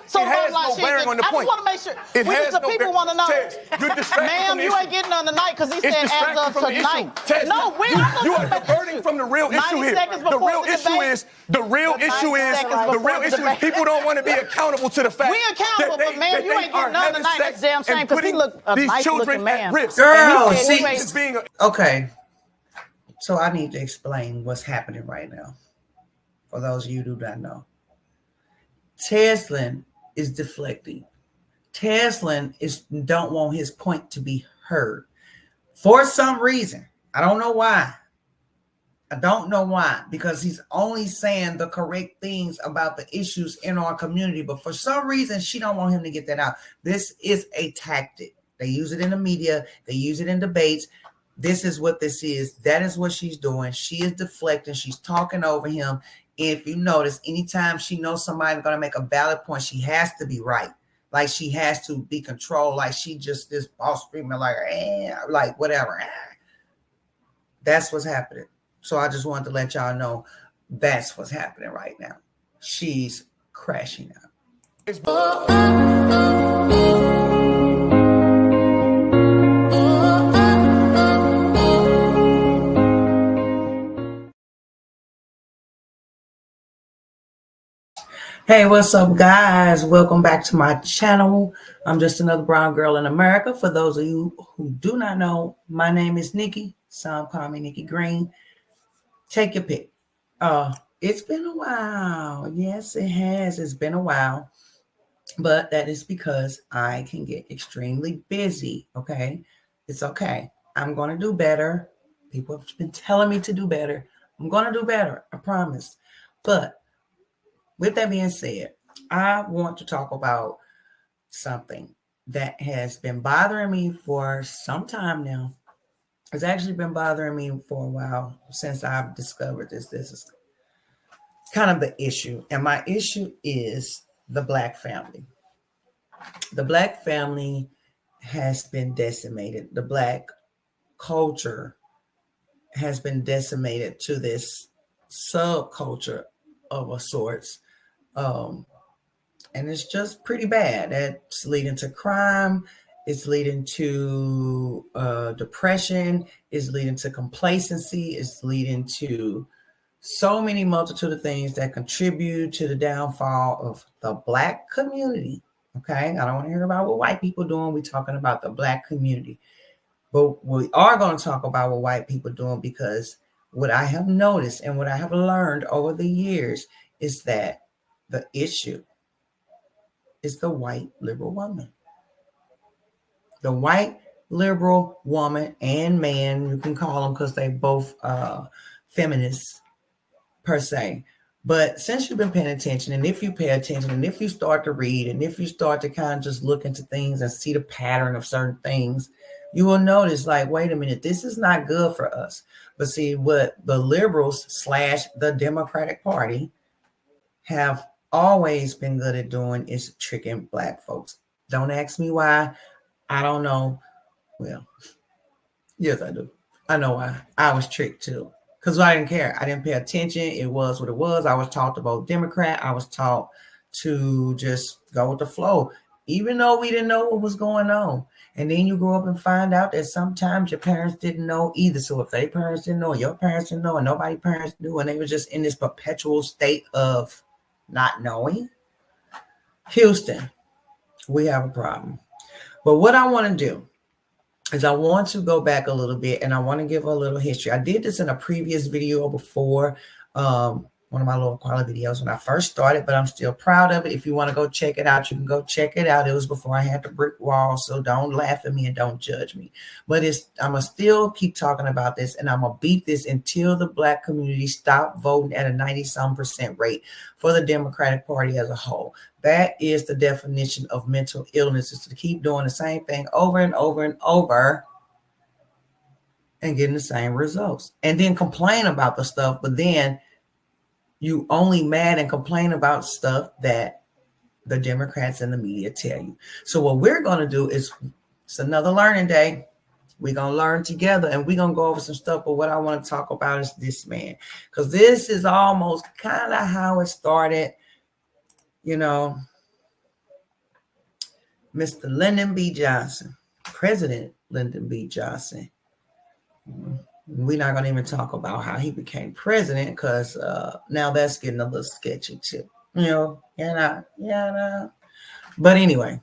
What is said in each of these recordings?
So it has no bearing on the point. I just want to make sure. It has the no people bearing. want to know. Tess, you're distracted Ma'am, from the you issue. ain't getting none tonight because he It's said as distracting of from the tonight. issue. Tess, No, you are diverting from the real issue here. The real issue is people don't want to be accountable to the fact we accountable, that but man, you ain't getting none tonight. That's damn shame because he look a these nice children looking man. at risk. Girl, Okay. So I need to explain what's happening right now. For those of you who do not know. Teslin is deflecting. Teslin don't want his point to be heard. For some reason. I don't know why. Because he's only saying the correct things about the issues in our community. But for some reason, she don't want him to get that out. This is a tactic. They use it in the media. They use it in debates. This is what this is. That is what she's doing. She is deflecting. She's talking over him. If you notice, anytime she knows somebody's going to make a valid point, she has to be right. Like she has to be controlled. Like she just this boss screaming like whatever. That's what's happening. So I just wanted to let y'all know that's what's happening right now. She's crashing out. Hey, what's up, guys? Welcome back to my channel. I'm just another brown girl in America. For those of you who do not know, my name is Nikki. Some call me Nikki Green. Take your pick. It's been a while. Yes, it has. It's been a while. But that is because I can get extremely busy. Okay. It's okay. I'm going to do better. People have been telling me to do better. I'm going to do better. I promise. But with that being said, I want to talk about something that has been bothering me for some time now. It's actually been bothering me for a while since I've discovered this. This is kind of the issue. And my issue is the Black family. The Black family has been decimated. The Black culture has been decimated to this subculture of a sorts. And it's just pretty bad. That's leading to crime. It's leading to depression. It's leading to complacency. It's leading to so many multitude of things that contribute to the downfall of the Black community. Okay, I don't want to hear about what white people doing. We're talking about the Black community. But we are going to talk about what white people doing because what I have noticed and what I have learned over the years is that the issue is the white liberal woman. The white liberal woman and man, you can call them because they both feminists per se. But since you've been paying attention, and if you pay attention, and if you start to read, and if you start to kind of just look into things and see the pattern of certain things, you will notice like, wait a minute, this is not good for us. But see, what the liberals / the Democratic Party have always been good at doing is tricking Black folks. Don't ask me why. I don't know. Well, yes, I do. I know why. I was tricked too. Because I didn't care. I didn't pay attention. It was what it was. I was taught to vote Democrat. I was taught to just go with the flow, even though we didn't know what was going on. And then you grow up and find out that sometimes your parents didn't know either. So if their parents didn't know, your parents didn't know, and nobody's parents knew, and they were just in this perpetual state of not knowing. Houston, we have a problem. But what I want to do is I want to go back a little bit and I want to give a little history. I did this in a previous video before, one of my low quality videos when I first started, but I'm still proud of it. If you want to go check it out, you can go check it out. It was before I had the brick wall, so don't laugh at me and don't judge me. But I'm going to still keep talking about this, and I'm going to beat this until the Black community stop voting at a 90-some% rate for the Democratic Party as a whole. That is the definition of mental illness, is to keep doing the same thing over and over and over and getting the same results. And then complain about the stuff, but then you only mad and complain about stuff that the Democrats and the media tell you. So what we're going to do is, it's another learning day. We're going to learn together and we're going to go over some stuff. But what I want to talk about is this man, because this is almost kind of how it started, you know. Mr. Lyndon B. Johnson, President Lyndon B. Johnson. We're not going to even talk about how he became president because now that's getting a little sketchy too. But anyway,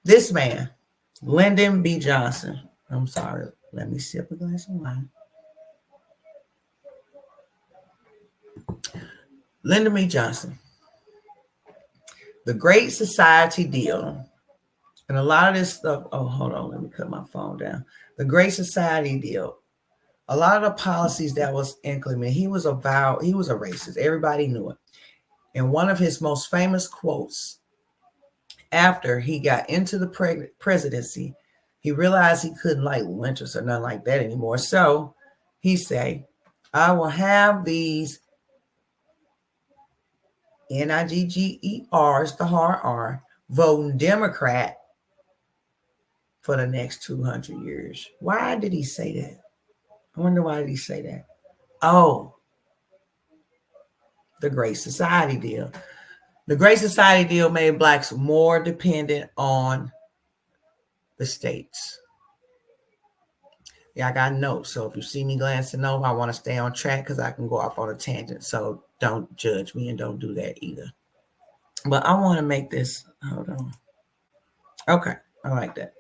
this man, Lyndon B. Johnson. I'm sorry. Let me sip a glass of wine. Lyndon B. Johnson. The Great Society deal. And a lot of this stuff. Oh, hold on. Let me cut my phone down. The Great Society deal. A lot of the policies that was implemented. He was a racist. Everybody knew it. And one of his most famous quotes after he got into the presidency, he realized he couldn't like lynchers or nothing like that anymore. So he said, I will have these NIGGERs, the hard R, voting Democrat for the next 200 years. Why did he say that? I wonder why did he say that? Oh, the Great Society deal. The Great Society deal made blacks more dependent on the states. Yeah, I got notes. So if you see me glancing over, I want to stay on track because I can go off on a tangent. So don't judge me and don't do that either. But I want to make this, hold on. Okay, I like that.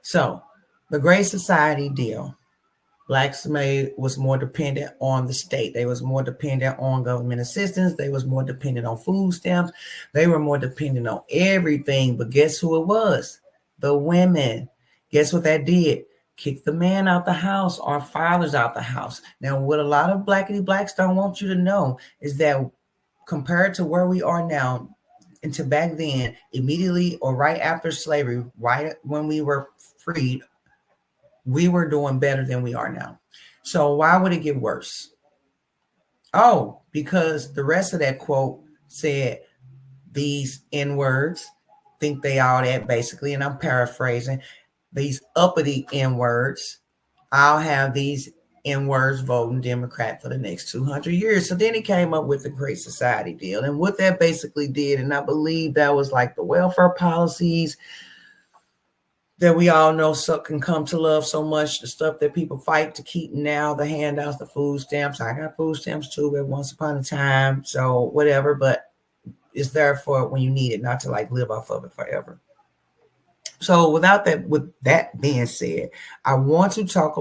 So the Great Society deal, blacks was more dependent on the state. They was more dependent on government assistance. They was more dependent on food stamps. They were more dependent on everything. But guess who it was? The women. Guess what that did? Kick the man out the house, our fathers out the house. Now, what a lot of blackity blacks don't want you to know is that compared to where we are now, and to back then, immediately or right after slavery, right when we were freed, we were doing better than we are now. So why would it get worse? Oh, because the rest of that quote said these N-words think they all that basically, and I'm paraphrasing, these uppity N-words, I'll have these N-words voting Democrat for the next 200 years. So then he came up with the Great Society deal. And what that basically did, and I believe that was like the welfare policies that we all know can come to love so much, the stuff that people fight to keep now, the handouts, the food stamps. I got food stamps too, but once upon a time, so whatever, but it's there for when you need it, not to like live off of it forever. So with that being said, I want to talk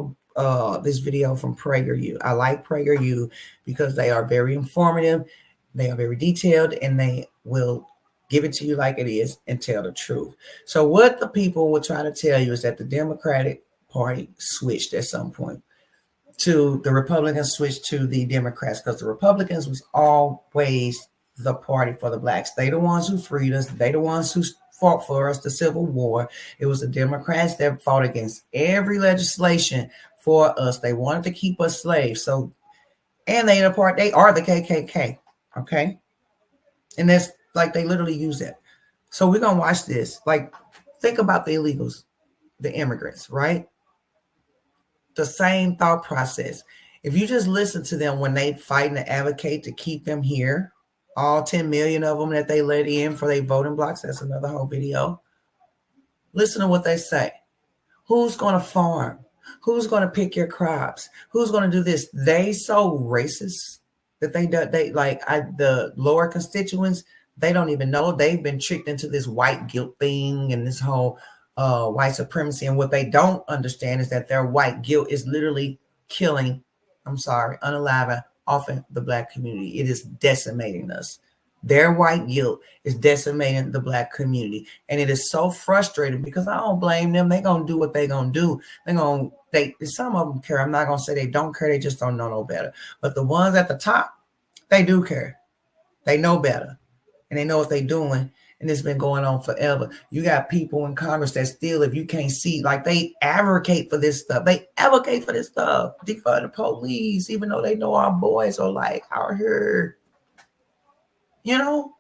this video from PragerU. I like PragerU because they are very informative, they are very detailed, and they will give it to you like it is and tell the truth. So what the people will try to tell you is that the Democratic Party switched at some point to the Republicans switched to the Democrats because the Republicans was always the party for the blacks. They the ones who freed us. They the ones who fought for us, the Civil War. It was the Democrats that fought against every legislation for us. They wanted to keep us slaves. So, and they are the KKK. Okay. And that's like, they literally use that. So we're going to watch this. Like, think about the illegals, the immigrants, right? The same thought process. If you just listen to them when they fight and advocate to keep them here, all 10 million of them that they let in for their voting blocks, that's another whole video. Listen to what they say. Who's going to farm? Who's going to pick your crops? Who's going to do this? They so racist that the lower constituents, they don't even know. They've been tricked into this white guilt thing and this whole white supremacy. And what they don't understand is that their white guilt is literally killing, unaliving often the black community. It is decimating us. Their white guilt is decimating the black community. And it is so frustrating because I don't blame them. They're going to do what they're going to do. Some of them care. I'm not going to say they don't care. They just don't know no better. But the ones at the top, they do care. They know better. And they know what they're doing. And it's been going on forever. You got people in Congress that still, if you can't see, like they advocate for this stuff. They advocate for this stuff. Defund the police, even though they know our boys are like out here. You know,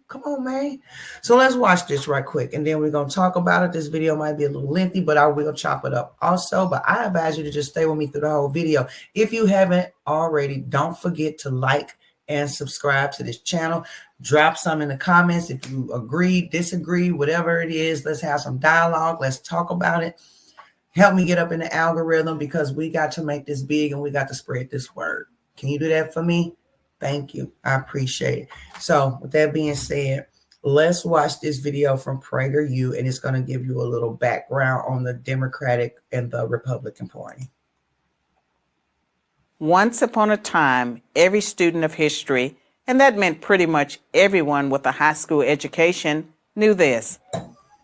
come on, man. So let's watch this right quick. And then we're going to talk about it. This video might be a little lengthy, but I will chop it up also. But I advise you to just stay with me through the whole video. If you haven't already, don't forget to like and subscribe to this channel. Drop some in the comments if you agree, disagree, whatever it is. Let's have some dialogue. Let's talk about it. Help me get up in the algorithm because we got to make this big and we got to spread this word. Can you do that for me? Thank you. I appreciate it. So with that being said, let's watch this video from PragerU, and it's going to give you a little background on the Democratic and the Republican Party. Once upon a time, every student of history, and that meant pretty much everyone with a high school education, knew this.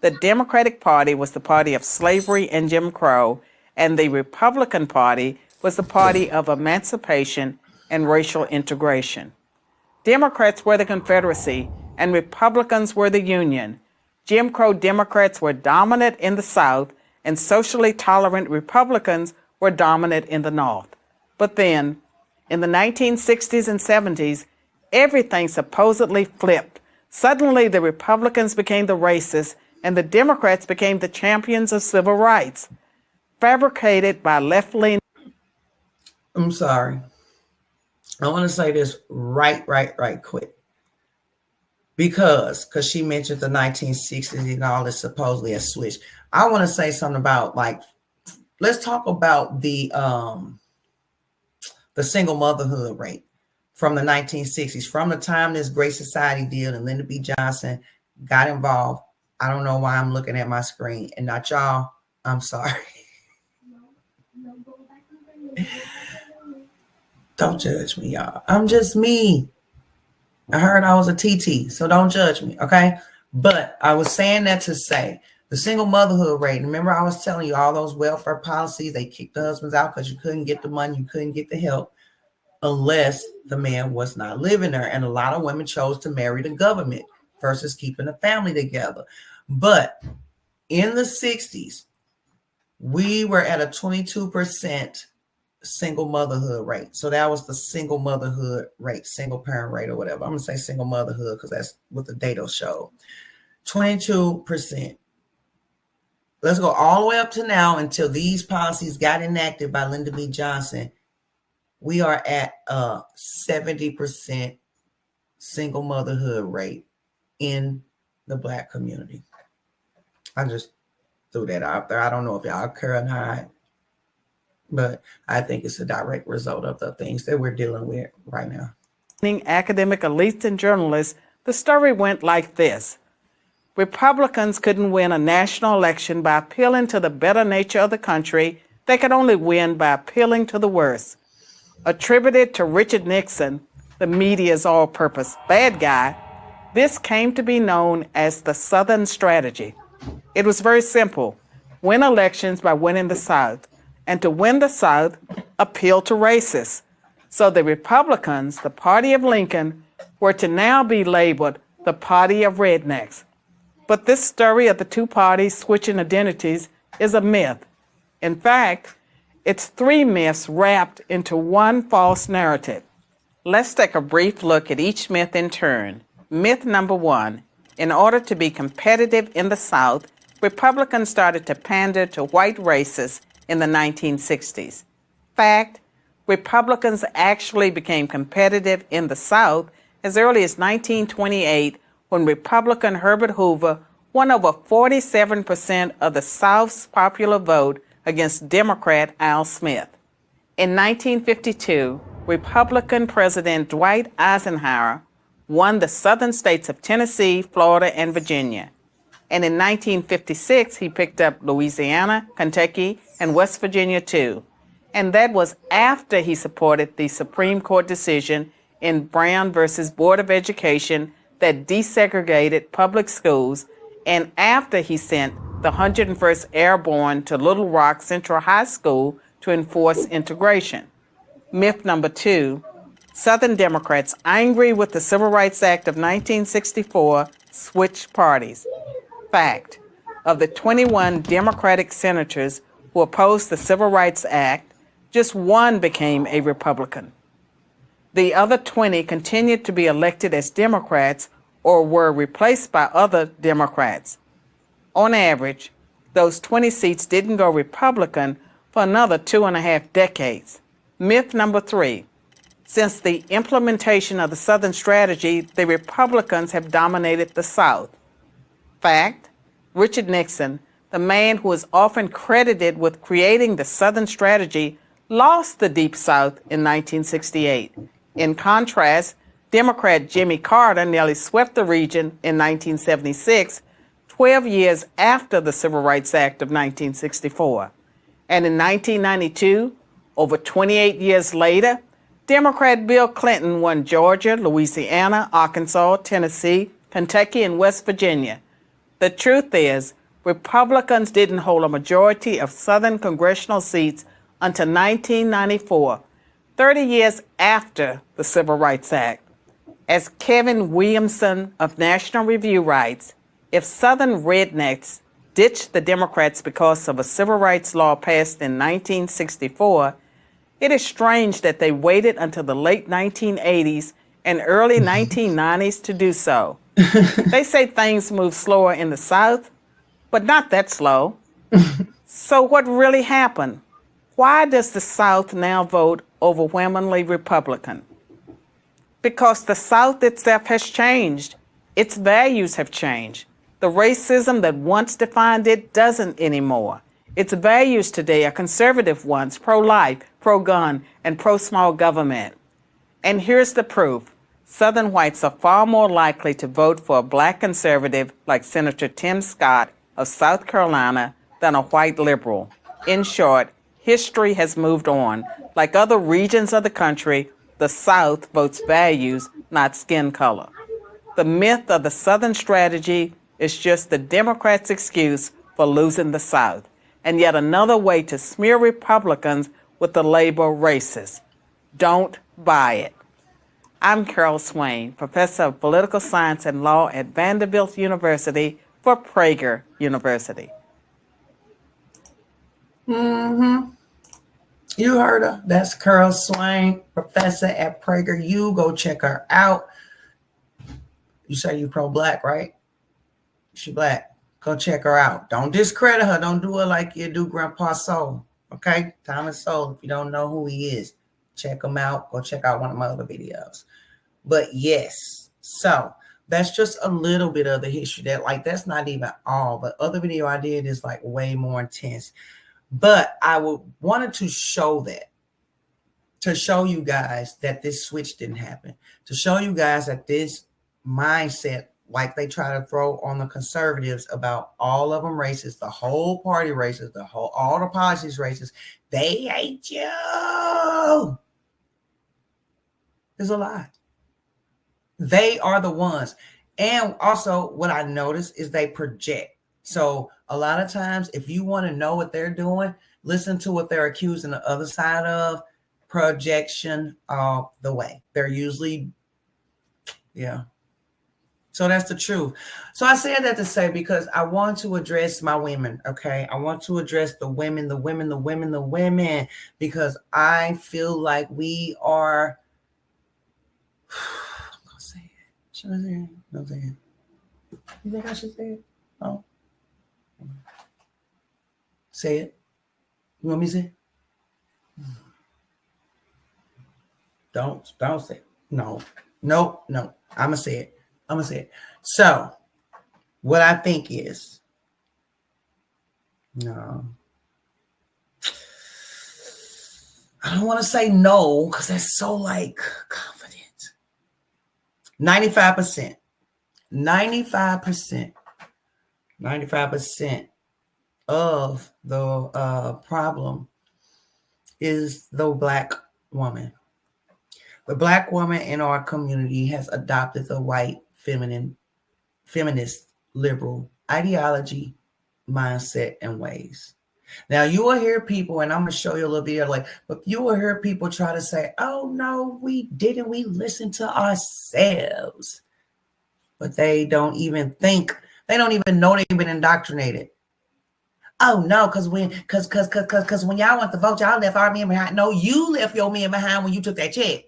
The Democratic Party was the party of slavery and Jim Crow, and the Republican Party was the party of emancipation and racial integration. Democrats were the Confederacy, and Republicans were the Union. Jim Crow Democrats were dominant in the South, and socially tolerant Republicans were dominant in the North. But then, in the 1960s and 70s, everything supposedly flipped. Suddenly, the Republicans became the racists, and the Democrats became the champions of civil rights, fabricated by left-leaning. I'm sorry. I want to say this right quick. Because she mentioned the 1960s and all this supposedly a switch. I want to say something about, like, let's talk about the single motherhood rate from the 1960s, from the time this Great Society deal and Lyndon B. Johnson got involved. I don't know why I'm looking at my screen and not y'all. I'm sorry. Don't judge me, y'all. I'm just me. I heard I was a TT, so don't judge me, okay? But I was saying that to say the single motherhood rate. Remember, I was telling you all those welfare policies, they kicked the husbands out because you couldn't get the money, you couldn't get the help unless the man was not living there. And a lot of women chose to marry the government versus keeping the family together. But in the 60s, we were at a 22% single motherhood rate. So that was the single motherhood rate, single parent rate or whatever. I'm going to say single motherhood because that's what the data showed. 22%. Let's go all the way up to now until these policies got enacted by Lyndon B. Johnson. We are at a 70% single motherhood rate in the Black community. I just threw that out there. I don't know if y'all care or not, but I think it's a direct result of the things that we're dealing with right now. Academic elites and journalists, the story went like this. Republicans couldn't win a national election by appealing to the better nature of the country. They could only win by appealing to the worst. Attributed to Richard Nixon, the media's all-purpose bad guy, this came to be known as the Southern strategy. It was very simple. Win elections by winning the South. And to win the South, appeal to racists. So the Republicans, the party of Lincoln, were to now be labeled the party of rednecks. But this story of the two parties switching identities is a myth. In fact, it's three myths wrapped into one false narrative. Let's take a brief look at each myth in turn. Myth number one, in order to be competitive in the South, Republicans started to pander to white racists in the 1960s. Fact, Republicans actually became competitive in the South as early as 1928 when Republican Herbert Hoover won over 47% of the South's popular vote against Democrat Al Smith. In 1952, Republican President Dwight Eisenhower won the southern states of Tennessee, Florida, and Virginia. And in 1956, he picked up Louisiana, Kentucky, and West Virginia too. And that was after he supported the Supreme Court decision in Brown versus Board of Education that desegregated public schools, and after he sent the 101st Airborne to Little Rock Central High School to enforce integration. Myth number two, Southern Democrats, angry with the Civil Rights Act of 1964, switched parties. Fact, of the 21 Democratic senators who opposed the Civil Rights Act, just one became a Republican. The other 20 continued to be elected as Democrats or were replaced by other Democrats. On average, those 20 seats didn't go Republican for another 2.5 decades. Myth number three, Since the implementation of the Southern strategy, the Republicans have dominated the South. Fact, Richard Nixon, the man who is often credited with creating the Southern strategy, lost the Deep South in 1968. In contrast, Democrat Jimmy Carter nearly swept the region in 1976, 12 years after the Civil Rights Act of 1964. And in 1992, over 28 years later, Democrat Bill Clinton won Georgia, Louisiana, Arkansas, Tennessee, Kentucky, and West Virginia. The truth is, Republicans didn't hold a majority of Southern congressional seats until 1994, 30 years after the Civil Rights Act. As Kevin Williamson of National Review writes, if Southern rednecks ditched the Democrats because of a civil rights law passed in 1964, it is strange that they waited until the late 1980s and early 1990s to do so. They say things move slower in the South, but not that slow. So what really happened? Why does the South now vote overwhelmingly Republican? Because the South itself has changed. Its values have changed. The racism that once defined it doesn't anymore. Its values today are conservative ones, pro-life, pro-gun, and pro-small government. And here's the proof. Southern whites are far more likely to vote for a black conservative like Senator Tim Scott of South Carolina than a white liberal. In short, history has moved on. Like other regions of the country, the South votes values, not skin color. The myth of the Southern strategy is just the Democrats' excuse for losing the South, and yet another way to smear Republicans with the label racist. Don't buy it. I'm Carol Swain, professor of political science and law at Vanderbilt University for Prager University. You heard her. That's Carol Swain, professor at PragerU. Go check her out. You say you pro-black, right? She black. Go check her out. Don't discredit her. Don't do her like you do Grandpa Soul. Okay? Thomas Soul. If you don't know who he is, check him out. Go check out one of my other videos. But yes, so that's just a little bit of the history. That's not even all. But other video I did is like way more intense. But I wanted to show that, to show you guys that this switch didn't happen, to show you guys that this mindset, like they try to throw on the conservatives about all of them racist, the whole party racist, all the policies racist, they hate you, is a lie. They are the ones. And also what I noticed is they project. So a lot of times, if you want to know what they're doing, listen to what they're accusing the other side of. Projection of the way. They're usually, yeah. So that's the truth. So I said that to say, because I want to address my women, okay? I want to address the women, because I feel like we are, I'm going to say it. Should I say it? No, say it. You think I should say it? Oh. Say it. You want me to say it? Don't say it. No. I'm going to say it. So, what I think is, no. I don't want to say no, because that's so like confident. 95%. 95% of the problem is the Black woman. The Black woman in our community has adopted the white feminist liberal ideology, mindset, and ways. Now you will hear people, and I'm going to show you a little video but you will hear people try to say, oh no, we didn't. We listened to ourselves. But they don't even think, they don't even know they've been indoctrinated. Oh no, because when y'all went to vote, y'all left our men behind. No, you left your men behind when you took that check.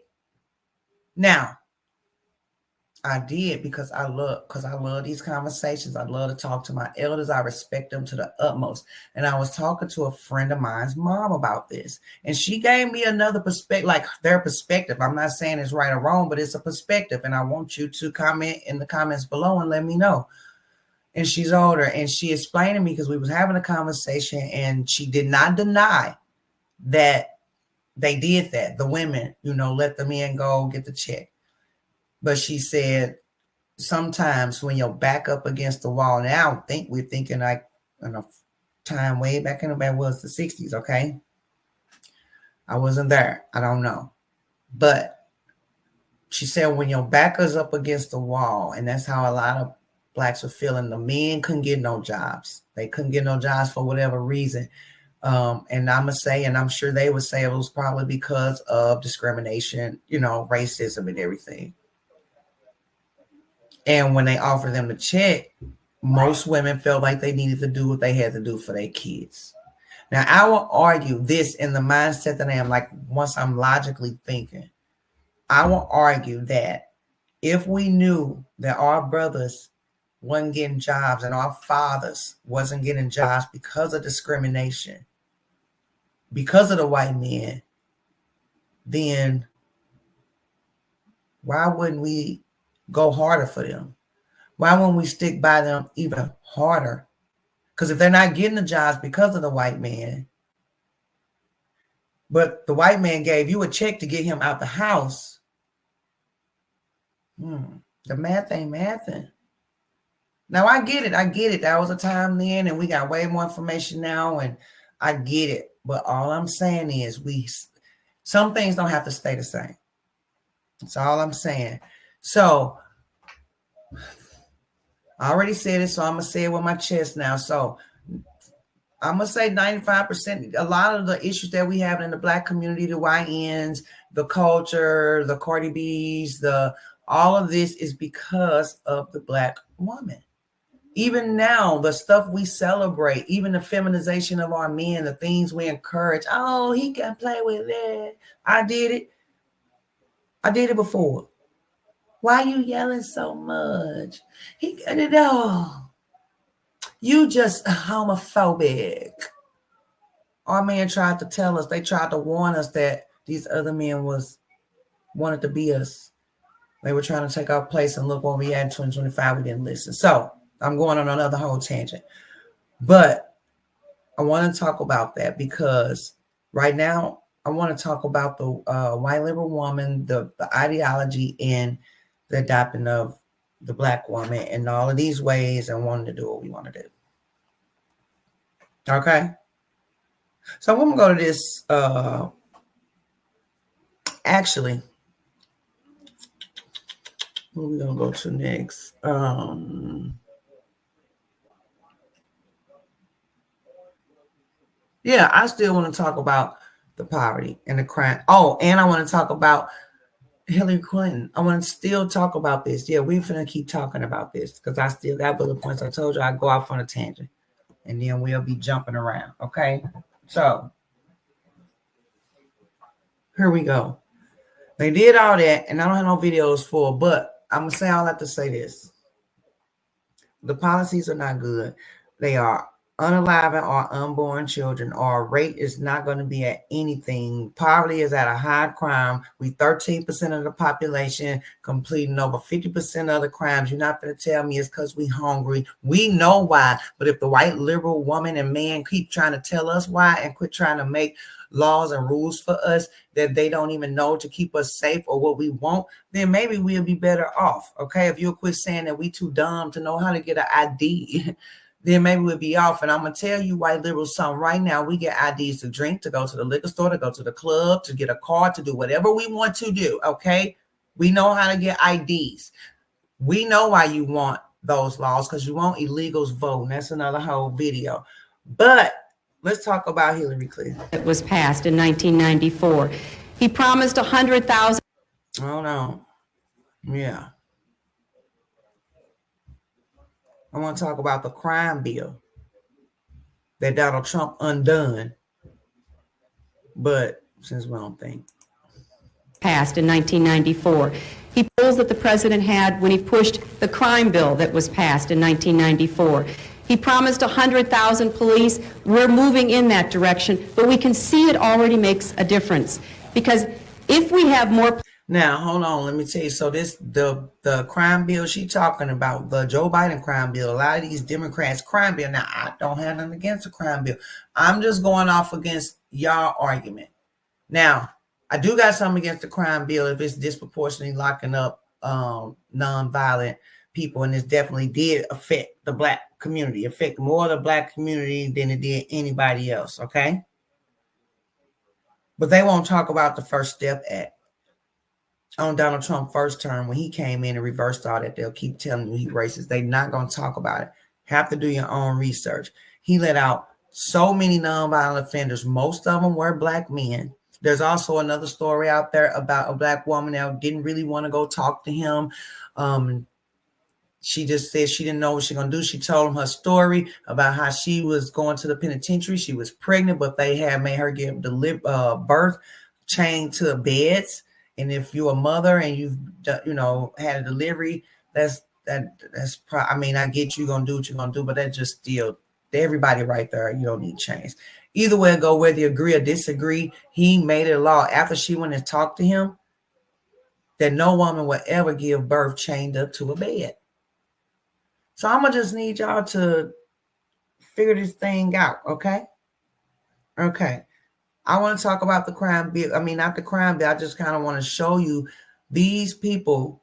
Now, I did because I love these conversations. I love to talk to my elders. I respect them to the utmost. And I was talking to a friend of mine's mom about this, and she gave me another perspective, like their perspective. I'm not saying it's right or wrong, but it's a perspective. And I want you to comment in the comments below and let me know. And she's older, and she explained to me, because we was having a conversation, and she did not deny that they did that. The women, let the men go get the check. But she said, sometimes when you're back up against the wall, now I think we're thinking like in a time way back in the was the 60s, okay? I wasn't there. I don't know. But she said when your back is up against the wall, and that's how a lot of blacks were feeling, the men couldn't get no jobs. They couldn't get no jobs for whatever reason. And I'm going to say, and I'm sure they would say it was probably because of discrimination, racism and everything. And when they offered them the check, most women felt like they needed to do what they had to do for their kids. Now, I will argue this in the mindset that I am, like, once I'm logically thinking, I will argue that if we knew that our brothers wasn't getting jobs and our fathers wasn't getting jobs because of discrimination, because of the white men, then why wouldn't we go harder for them? Why wouldn't we stick by them even harder? Because if they're not getting the jobs because of the white man, but the white man gave you a check to get him out the house, the math ain't mathing. Now, I get it. That was a time then, and we got way more information now, and I get it. But all I'm saying is some things don't have to stay the same. That's all I'm saying. So I already said it, so I'm going to say it with my chest now. So I'm going to say 95%, a lot of the issues that we have in the black community, the YNs, the culture, the Cardi B's, all of this is because of the black woman. Even now, the stuff we celebrate, even the feminization of our men, the things we encourage. Oh, he can play with that. I did it before. Why are you yelling so much? He got it all. You just homophobic. Our man tried to tell us, they tried to warn us that these other men wanted to be us. They were trying to take our place, and look what we had in 2025. We didn't listen. So I'm going on another whole tangent. But I want to talk about that because right now I want to talk about the white liberal woman, the ideology, and the adopting of the black woman in all of these ways, and wanting to do what we want to do. Okay? So I'm going to go to this. Actually, what are we going to go to next? Yeah, I still want to talk about the poverty and the crime. Oh, and I want to talk about Hillary Clinton. I want to still talk about this. Yeah, we're going to keep talking about this because I still got bullet points. I told you I'd go off on a tangent, and then we'll be jumping around. Okay, so here we go. They did all that, and I don't have no videos for, but I'm going to say all that to say this. The policies are not good. They are unalive or unborn children. Our rate is not going to be at anything. Poverty is at a high crime. We 13% of the population completing over 50% of the crimes. You're not going to tell me it's because we hungry. We know why. But if the white liberal woman and man keep trying to tell us why and quit trying to make laws and rules for us that they don't even know to keep us safe or what we want, then maybe we'll be better off. Okay, if you'll quit saying that we too dumb to know how to get an ID, then maybe we'll be off. And I'm going to tell you, white liberals, something right now. We get IDs to drink, to go to the liquor store, to go to the club, to get a car, to do whatever we want to do, okay? We know how to get IDs. We know why you want those laws, because you want illegals voting. That's another whole video. But let's talk about Hillary Clinton. It was passed in 1994. He promised 100,000. Hold on. Yeah. I want to talk about the crime bill that Donald Trump undone. But since we don't think. Passed in 1994. He goals that the president had when he pushed the crime bill that was passed in 1994. He promised 100,000 police. We're moving in that direction, but we can see it already makes a difference. Because if we have more... Now, hold on, let me tell you. So this, the crime bill she talking about, the Joe Biden crime bill, a lot of these Democrats crime bill. Now, I don't have nothing against the crime bill. I'm just going off against y'all argument. Now, I do got something against the crime bill if it's disproportionately locking up nonviolent people, and this definitely did affect the black community, affect more of the black community than it did anybody else, okay? But they won't talk about the First Step Act. On Donald Trump's first term, when he came in and reversed all that, they'll keep telling you he's racist. They're not going to talk about it. Have to do your own research. He let out so many nonviolent offenders. Most of them were black men. There's also another story out there about a black woman that didn't really want to go talk to him. She just said she didn't know what she was going to do. She told him her story about how she was going to the penitentiary. She was pregnant, but they had made her give birth chained to beds. And if you're a mother and you've, had a delivery, I get you're going to do what you're going to do, but that's just still everybody right there. You don't need change. Either way it go, whether you agree or disagree, he made it a law after she went and talked to him that no woman will ever give birth chained up to a bed. So I'm going to just need y'all to figure this thing out, okay? Okay. I want to talk about the crime bill. I mean, not the crime bill. I just kind of want to show you these people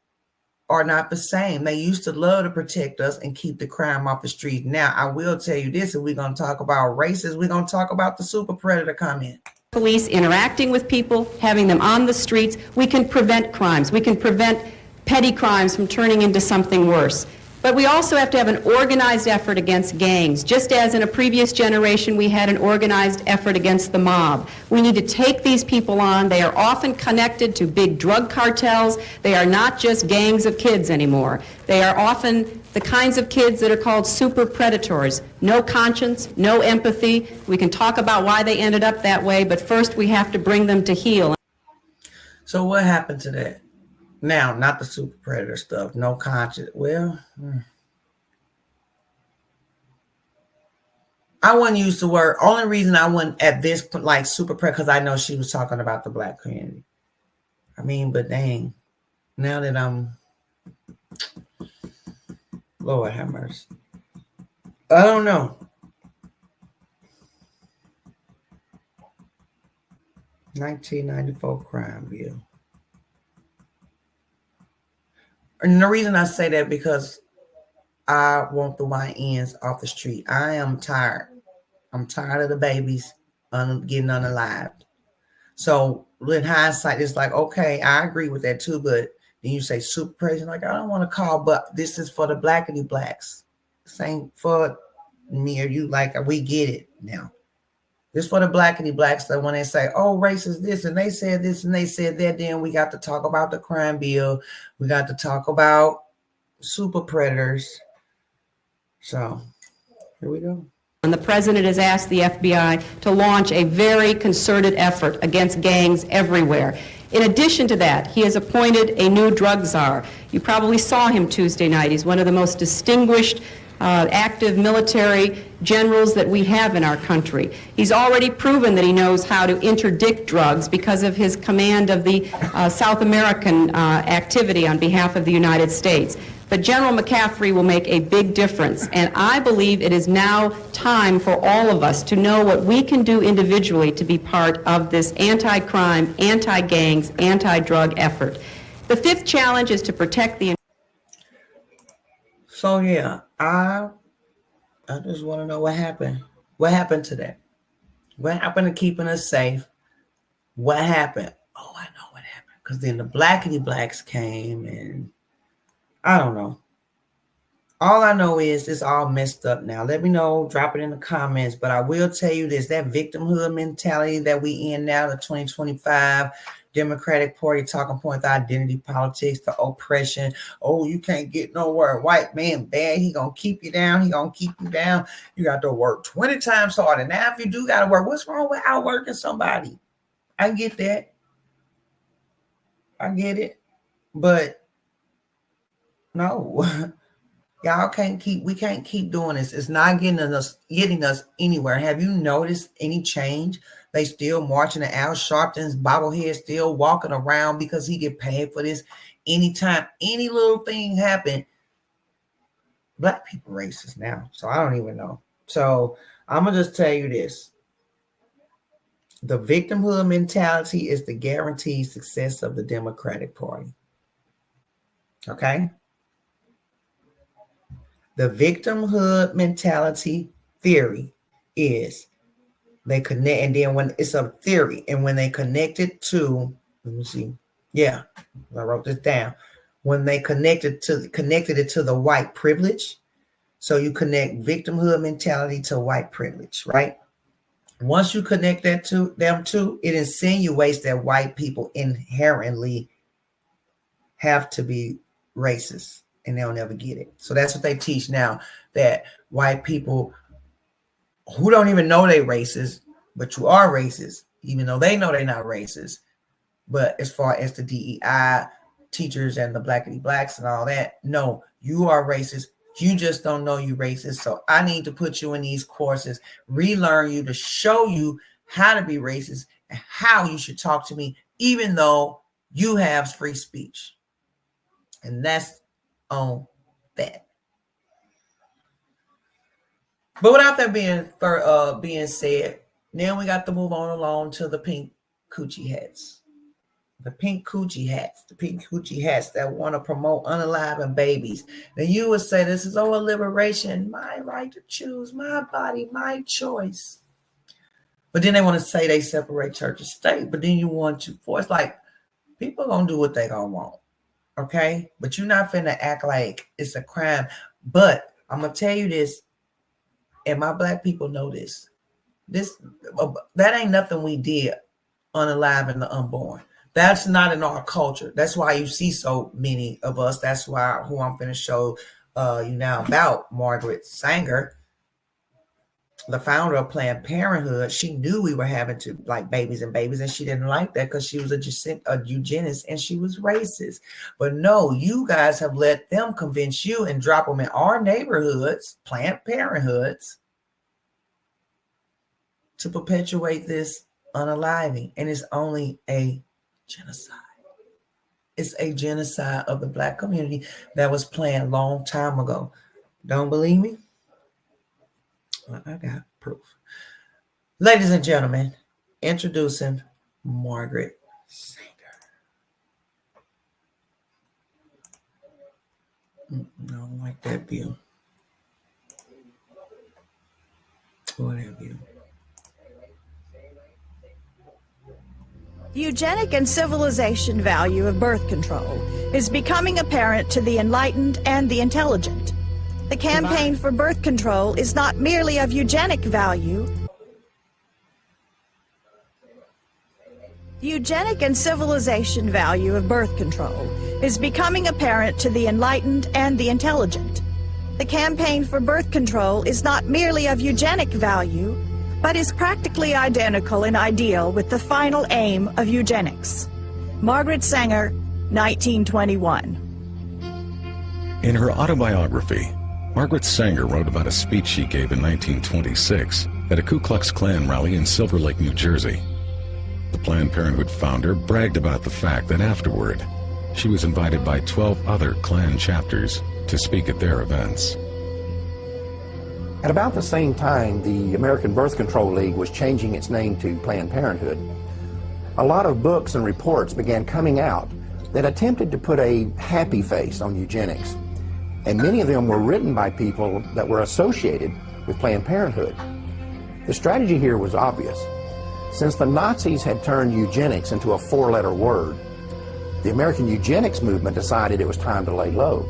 are not the same. They used to love to protect us and keep the crime off the street. Now, I will tell you this, if we're going to talk about races, we're going to talk about the super predator comment. Police interacting with people, having them on the streets, we can prevent crimes. We can prevent petty crimes from turning into something worse. But we also have to have an organized effort against gangs. Just as in a previous generation we had an organized effort against the mob. We need to take these people on. They are often connected to big drug cartels. They are not just gangs of kids anymore. They are often the kinds of kids that are called super predators. No conscience, no empathy. We can talk about why they ended up that way, but first we have to bring them to heel. So what happened to that? Now, not the super predator stuff, no conscience. Well, I wouldn't use the word. Only reason I wouldn't at this point, like super predator, because I know she was talking about the black community. I mean, but dang, now that I'm, Lord have mercy. I don't know. $1994 crime bill. And the reason I say that because I want the YNs off the street. I am tired. I'm tired of the babies getting unalived. So with hindsight, it's like, okay, I agree with that too. But then you say super president, like I don't want to call, but this is for the blackity blacks. Same for me or you. Like we get it now. This for the blackity blacks that when they say, oh, race is this, and they said this, and they said that, then we got to talk about the crime bill. We got to talk about super predators. So here we go. And the president has asked the FBI to launch a very concerted effort against gangs everywhere. In addition to that, he has appointed a new drug czar. You probably saw him Tuesday night. He's one of the most distinguished active military generals that we have in our country. He's already proven that he knows how to interdict drugs because of his command of the South American activity on behalf of the United States. But General McCaffrey will make a big difference, and I believe it is now time for all of us to know what we can do individually to be part of this anti-crime, anti-gangs, anti-drug effort. The fifth challenge is to protect the... So yeah, I just want to know what happened. What happened to that? What happened to keeping us safe? What happened? Oh, I know what happened. Because then the blackity blacks came and I don't know. All I know is it's all messed up now. Let me know, drop it in the comments. But I will tell you this, that victimhood mentality that we in now, the 2025 Democratic Party talking point, the identity politics, the oppression. Oh, you can't get nowhere. White man bad. He gonna keep you down. He gonna keep you down. You got to work 20 times harder. Now, if you do got to work, what's wrong with outworking somebody? I get that. I get it. But No. Y'all we can't keep doing this. It's not getting us anywhere. Have you noticed any change? They still marching, and Al Sharpton's bobblehead still walking around because he get paid for this. Anytime any little thing happen, Black people racist now. So I don't even know. So I'm gonna just tell you this. The victimhood mentality is the guaranteed success of the Democratic Party. Okay? The victimhood mentality theory is they connect, and then when it's a theory, and when they connect it to, let me see, yeah, I wrote this down. When they connected it to the white privilege, so you connect victimhood mentality to white privilege, right? Once you connect that to them too, it insinuates that white people inherently have to be racist, and they'll never get it. So that's what they teach now, that white people who don't even know they're racist, but you are racist, even though they know they're not racist. But as far as the DEI teachers and the blackity blacks and all that, no, you are racist. You just don't know you racist. So I need to put you in these courses, relearn you to show you how to be racist and how you should talk to me, even though you have free speech. And that's on that. But without that being said, now we got to move on along to the pink coochie hats. The pink coochie hats that want to promote unaliving babies. Then you would say this is our liberation, my right to choose, my body, my choice. But then they want to say they separate church and state. But then you want to force, like, people gonna do what they gonna want, okay? But you're not finna act like it's a crime. But I'm gonna tell you this, and my Black people know this. That ain't nothing we did, unaliving the unborn. That's not in our culture. That's why you see so many of us. That's why who I'm going to show you now about, Margaret Sanger, the founder of Planned Parenthood. She knew we were having to like babies, and she didn't like that because she was a eugenist and she was racist. But no, you guys have let them convince you and drop them in our neighborhoods, Planned Parenthoods, to perpetuate this unaliving. And it's only a genocide. It's a genocide of the Black community that was planned long time ago. Don't believe me? Well, I got proof. Ladies and gentlemen, introducing Margaret Sanger. I don't like that view. What that view? The eugenic and civilization value of birth control is becoming apparent to the enlightened and the intelligent. The campaign for birth control is not merely of eugenic value. The eugenic and civilization value of birth control is becoming apparent to the enlightened and the intelligent. The campaign for birth control is not merely of eugenic value, but is practically identical in ideal with the final aim of eugenics. Margaret Sanger, 1921. In her autobiography, Margaret Sanger wrote about a speech she gave in 1926 at a Ku Klux Klan rally in Silver Lake, New Jersey. The Planned Parenthood founder bragged about the fact that afterward, she was invited by 12 other Klan chapters to speak at their events. At about the same time, the American Birth Control League was changing its name to Planned Parenthood. A lot of books and reports began coming out that attempted to put a happy face on eugenics, and many of them were written by people that were associated with Planned Parenthood. The strategy here was obvious. Since the Nazis had turned eugenics into a four-letter word, the American eugenics movement decided it was time to lay low.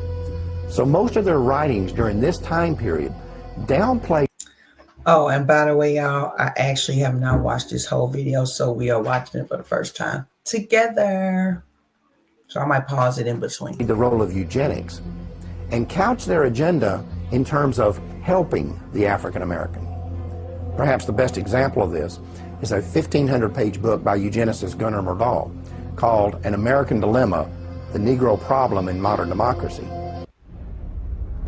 So most of their writings during this time period downplay. Oh, and by the way, y'all, I actually have not watched this whole video, so we are watching it for the first time together. So I might pause it in between. The role of eugenics and couch their agenda in terms of helping the African American. Perhaps the best example of this is a 1,500-page book by eugenicist Gunnar Myrdal called An American Dilemma, The Negro Problem in Modern Democracy.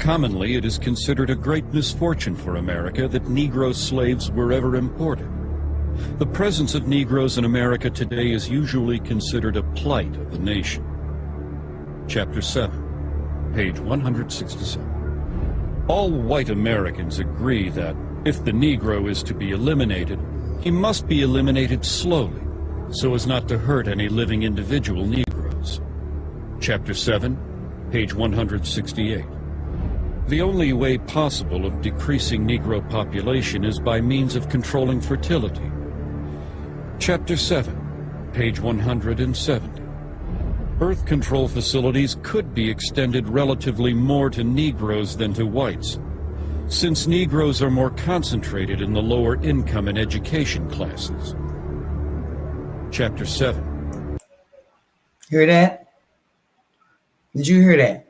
Commonly, it is considered a great misfortune for America that Negro slaves were ever imported. The presence of Negroes in America today is usually considered a plight of the nation. Chapter 7, page 167. All white Americans agree that if the Negro is to be eliminated, he must be eliminated slowly, so as not to hurt any living individual Negroes. Chapter 7, page 168. The only way possible of decreasing Negro population is by means of controlling fertility. Chapter 7, page 170. Birth control facilities could be extended relatively more to Negroes than to whites, since Negroes are more concentrated in the lower income and education classes. Chapter 7. Hear that? Did you hear that?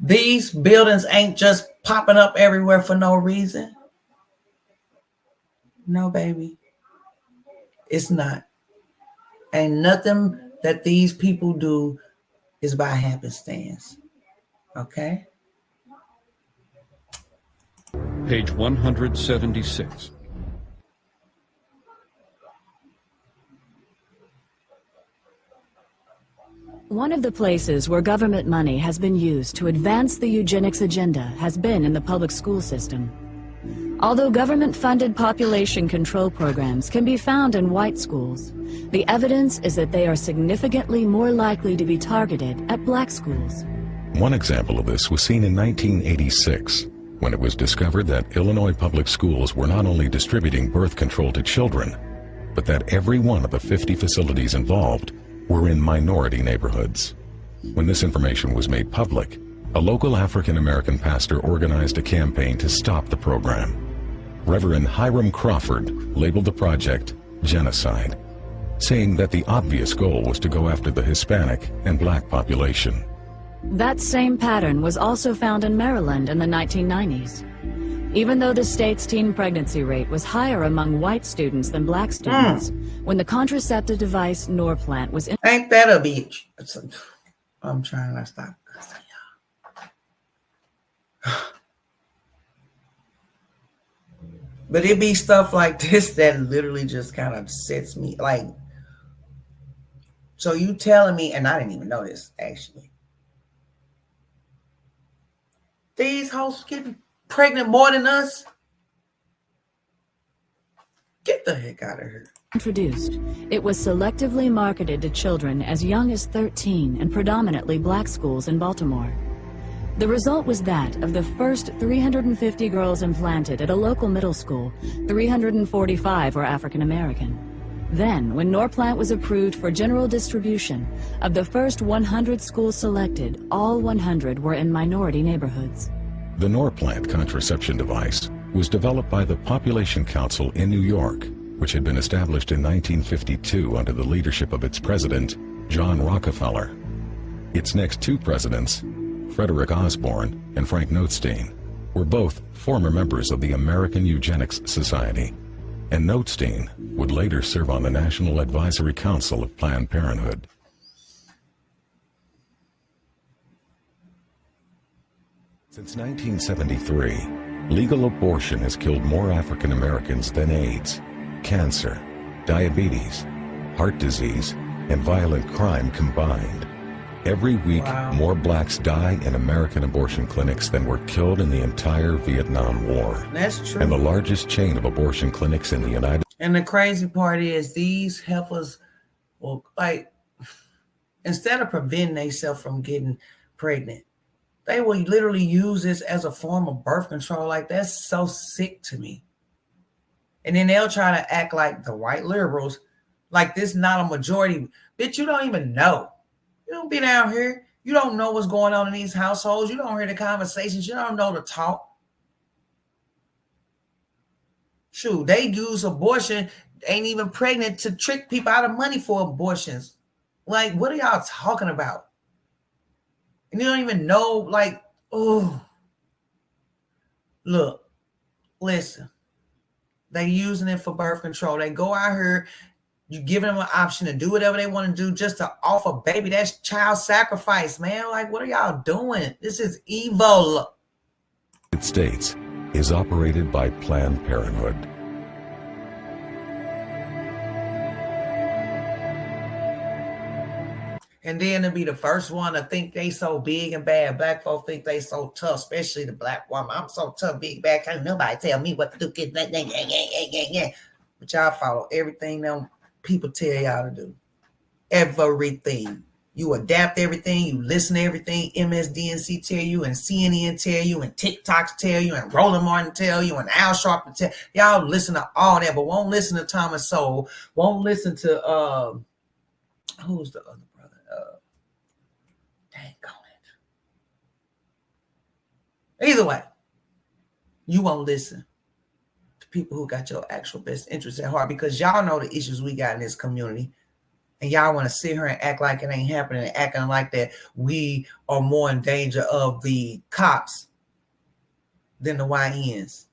These buildings ain't just popping up everywhere for no reason. No, baby. It's not. Ain't nothing that these people do is by happenstance. Okay? Page 176. One of the places where government money has been used to advance the eugenics agenda has been in the public school system. Although government-funded population control programs can be found in white schools, the evidence is that they are significantly more likely to be targeted at black schools. One example of this was seen in 1986, when it was discovered that Illinois public schools were not only distributing birth control to children, but that every one of the 50 facilities involved were in minority neighborhoods. When this information was made public, a local African-American pastor organized a campaign to stop the program. Reverend Hiram Crawford labeled the project genocide, saying that the obvious goal was to go after the Hispanic and black population. That same pattern was also found in Maryland in the 1990s. Even though the state's teen pregnancy rate was higher among white students than black students, when the contraceptive device Norplant was Ain't that a bitch? I'm trying to stop. But it be stuff like this that literally just kind of sets me like. So you telling me, and I didn't even know this actually. These hoes getting pregnant more than us? Get the heck out of here. Introduced, it was selectively marketed to children as young as 13 in predominantly black schools in Baltimore. The result was that of the first 350 girls implanted at a local middle school, 345 were African American. Then, when Norplant was approved for general distribution, of the first 100 schools selected, all 100 were in minority neighborhoods. The Norplant contraception device was developed by the Population Council in New York, which had been established in 1952 under the leadership of its president, John Rockefeller. Its next two presidents, Frederick Osborne and Frank Notestein, were both former members of the American Eugenics Society, and Notestein would later serve on the National Advisory Council of Planned Parenthood. Since 1973, legal abortion has killed more African Americans than AIDS, cancer, diabetes, heart disease, and violent crime combined. Every week, more blacks die in American abortion clinics than were killed in the entire Vietnam War. That's true. And the largest chain of abortion clinics in the United States. And the crazy part is these heifers will, like, instead of preventing themselves from getting pregnant, they will literally use this as a form of birth control. Like, that's so sick to me. And then they'll try to act like the white liberals, like this not a majority. Bitch, you don't even know. You don't be down here. You don't know what's going on in these households. You don't hear the conversations. You don't know the talk. Shoot, they use abortion, ain't even pregnant, to trick people out of money for abortions. Like, what are y'all talking about? And you don't even know, like, oh. Look, listen. They using it for birth control. They go out here You giving them an option to do whatever they want to do just to offer baby. That's child sacrifice, man. Like, what are y'all doing? This is evil. The United States is operated by Planned Parenthood. And then to be the first one to think they so big and bad. Black folks think they so tough, especially the black woman. I'm so tough, big, bad. Can't nobody tell me what to do. But y'all follow everything them people tell y'all to do. Everything. You adapt everything. You listen to everything MSDNC tell you, and CNN tell you, and TikToks tell you, and Roland Martin tell you, and Al Sharpton tell you. Y'all listen to all that, but won't listen to Thomas Sowell. Won't listen to who's the other brother? Dang it. Either way, you won't listen to people who got your actual best interests at heart, because y'all know the issues we got in this community. And y'all want to sit here and act like it ain't happening, and acting like that we are more in danger of the cops than the YNs.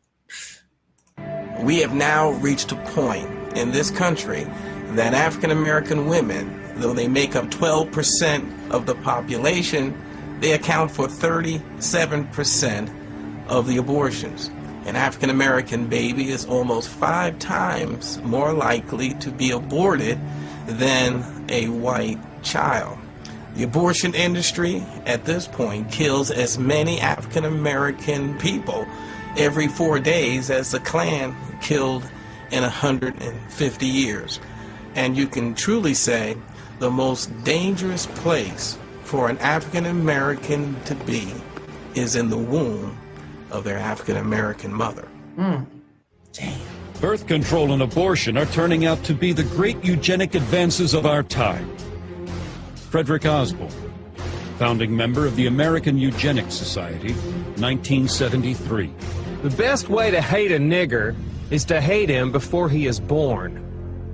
We have now reached a point in this country that African American women, though they make up 12% of the population, they account for 37% of the abortions. An African American baby is almost 5 times more likely to be aborted than a white child. The abortion industry at this point kills as many African American people every 4 days as the Klan killed in 150 years. And you can truly say the most dangerous place for an African American to be is in the womb of their African American mother. Damn. Birth control and abortion are turning out to be the great eugenic advances of our time. Frederick Osborne, founding member of the American Eugenics Society, 1973. The best way to hate a nigger is to hate him before he is born.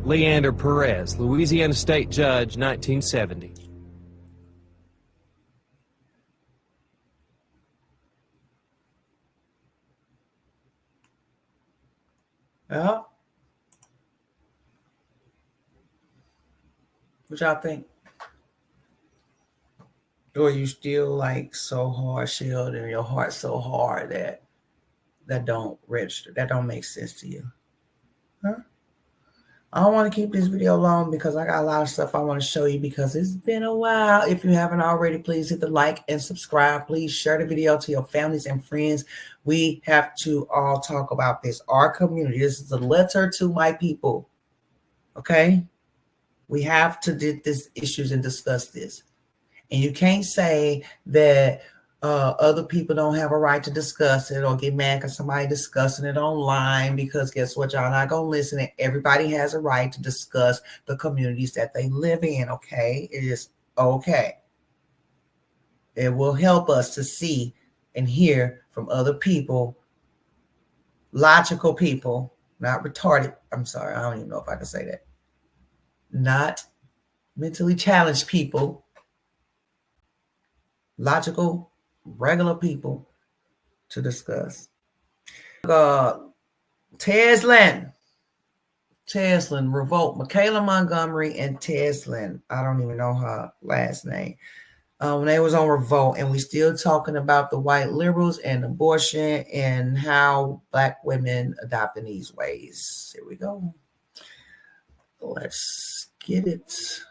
Leander Perez, Louisiana State Judge, 1970. Yeah. What y'all think? Or you still like so hard shelled and your heart so hard that don't register, that don't make sense to you? Huh? I don't want to keep this video long because I got a lot of stuff I want to show you, because it's been a while. If you haven't already, please hit the like and subscribe. Please share the video to your families and friends. We have to all talk about this. Our community, this is a letter to my people. Okay? We have to do these issues and discuss this. And you can't say that other people don't have a right to discuss it or get mad because somebody discussing it online, because guess what? Y'all not going to listen. And everybody has a right to discuss the communities that they live in, okay? It is okay. It will help us to see and hear from other people, logical people, not retarded. I'm sorry, I don't even know if I can say that. Not mentally challenged people, logical, regular people to discuss. Teslin revolt. Michaela Montgomery and Teslin. I don't even know her last name. When they was on revolt, and we still talking about the white liberals and abortion and how black women adopting these ways. Here we go. Let's get it.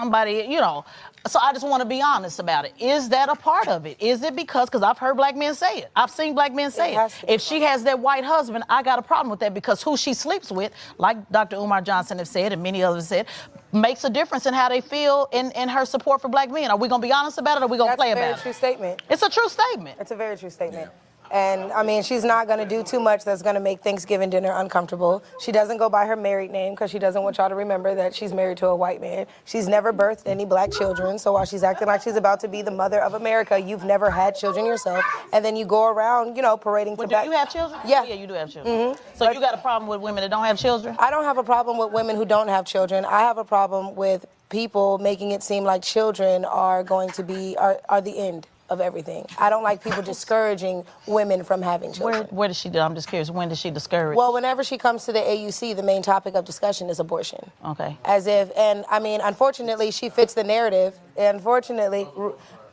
Somebody, you know, so I just want to be honest about it. Is that a part of it? Is it because I've heard black men say it. I've seen black men say it. If she has that white husband, I got a problem with that, because who she sleeps with, like Dr. Umar Johnson have said and many others said, makes a difference in how they feel in her support for black men. Are we going to be honest about it, or are we going to play about it? That's a very true statement. It's a true statement. It's a very true statement. And, I mean, she's not going to do too much that's going to make Thanksgiving dinner uncomfortable. She doesn't go by her married name because she doesn't want y'all to remember that she's married to a white man. She's never birthed any black children. So while she's acting like she's about to be the mother of America, you've never had children yourself. And then you go around, you know, parading to do you have children? Yeah. Yeah, you do have children. Mm-hmm. So but you got a problem with women that don't have children? I don't have a problem with women who don't have children. I have a problem with people making it seem like children are going to be, are the end of everything. I don't like people discouraging women from having children. Where does she do? I'm just curious. When does she discourage? Well, whenever she comes to the AUC, the main topic of discussion is abortion. Okay. As if, and I mean, unfortunately, she fits the narrative. Unfortunately,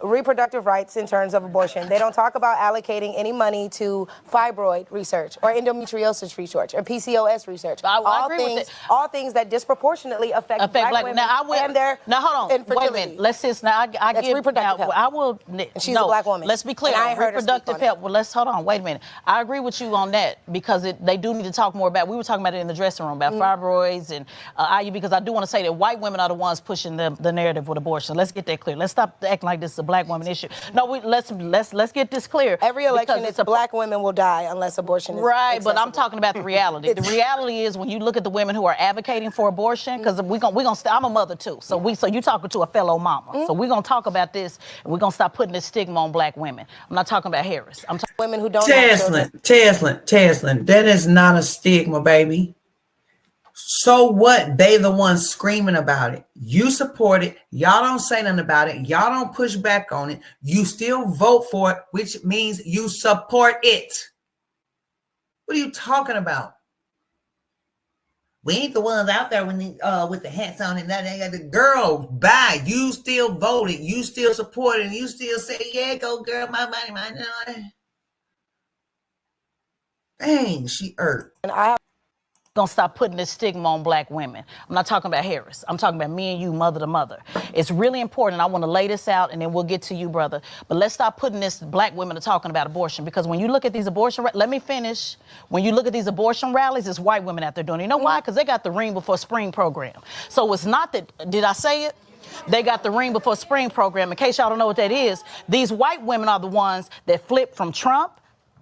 reproductive rights in terms of abortion. They don't talk about allocating any money to fibroid research or endometriosis research or PCOS research. I agree with it. All things that disproportionately affect black women and their hold on. infertility. Wait a minute. Let's just now. I give reproductive health. I will. And she's a black woman. Let's be clear. And I heard her Reproductive speak on health. Well, let's hold on. Wait a minute. I agree with you on that because they do need to talk more about. We were talking about it in the dressing room about fibroids and IU because I do want to say that white women are the ones pushing the narrative with abortion. Let's get that clear. Let's stop acting like this is a black woman issue. No, let's get this clear. Every election, it's black women will die unless abortion is right. accessible. But I'm talking about the reality. The reality is when you look at the women who are advocating for abortion, because we gonna I'm a mother too. So you talking to a fellow mama. So we're gonna talk about this and we're gonna stop putting this stigma on black women. I'm not talking about Harris. I'm talking women who don't. Teslin, that is not a stigma, baby. So what? They the ones screaming about it. You support it. Y'all don't say nothing about it. Y'all don't push back on it. You still vote for it, which means you support it. What are you talking about? We ain't the ones out there with the hats on and that. The girl, bye. You still voted. You still support it. And you still say, yeah, go girl, my money, my money. Dang, she hurt. And I have gonna stop putting this stigma on black women. I'm not talking about Harris. I'm talking about me and you, mother to mother. It's really important. I want to lay this out and then we'll get to you, brother. But let's stop putting this black women are talking about abortion because when you look at these abortion, let me finish. When you look at these abortion rallies, it's white women out there doing it. You know why? Because they got the Ring Before Spring program. So it's not that, did I say it? They got the Ring Before Spring program. In case y'all don't know what that is, these white women are the ones that flipped from Trump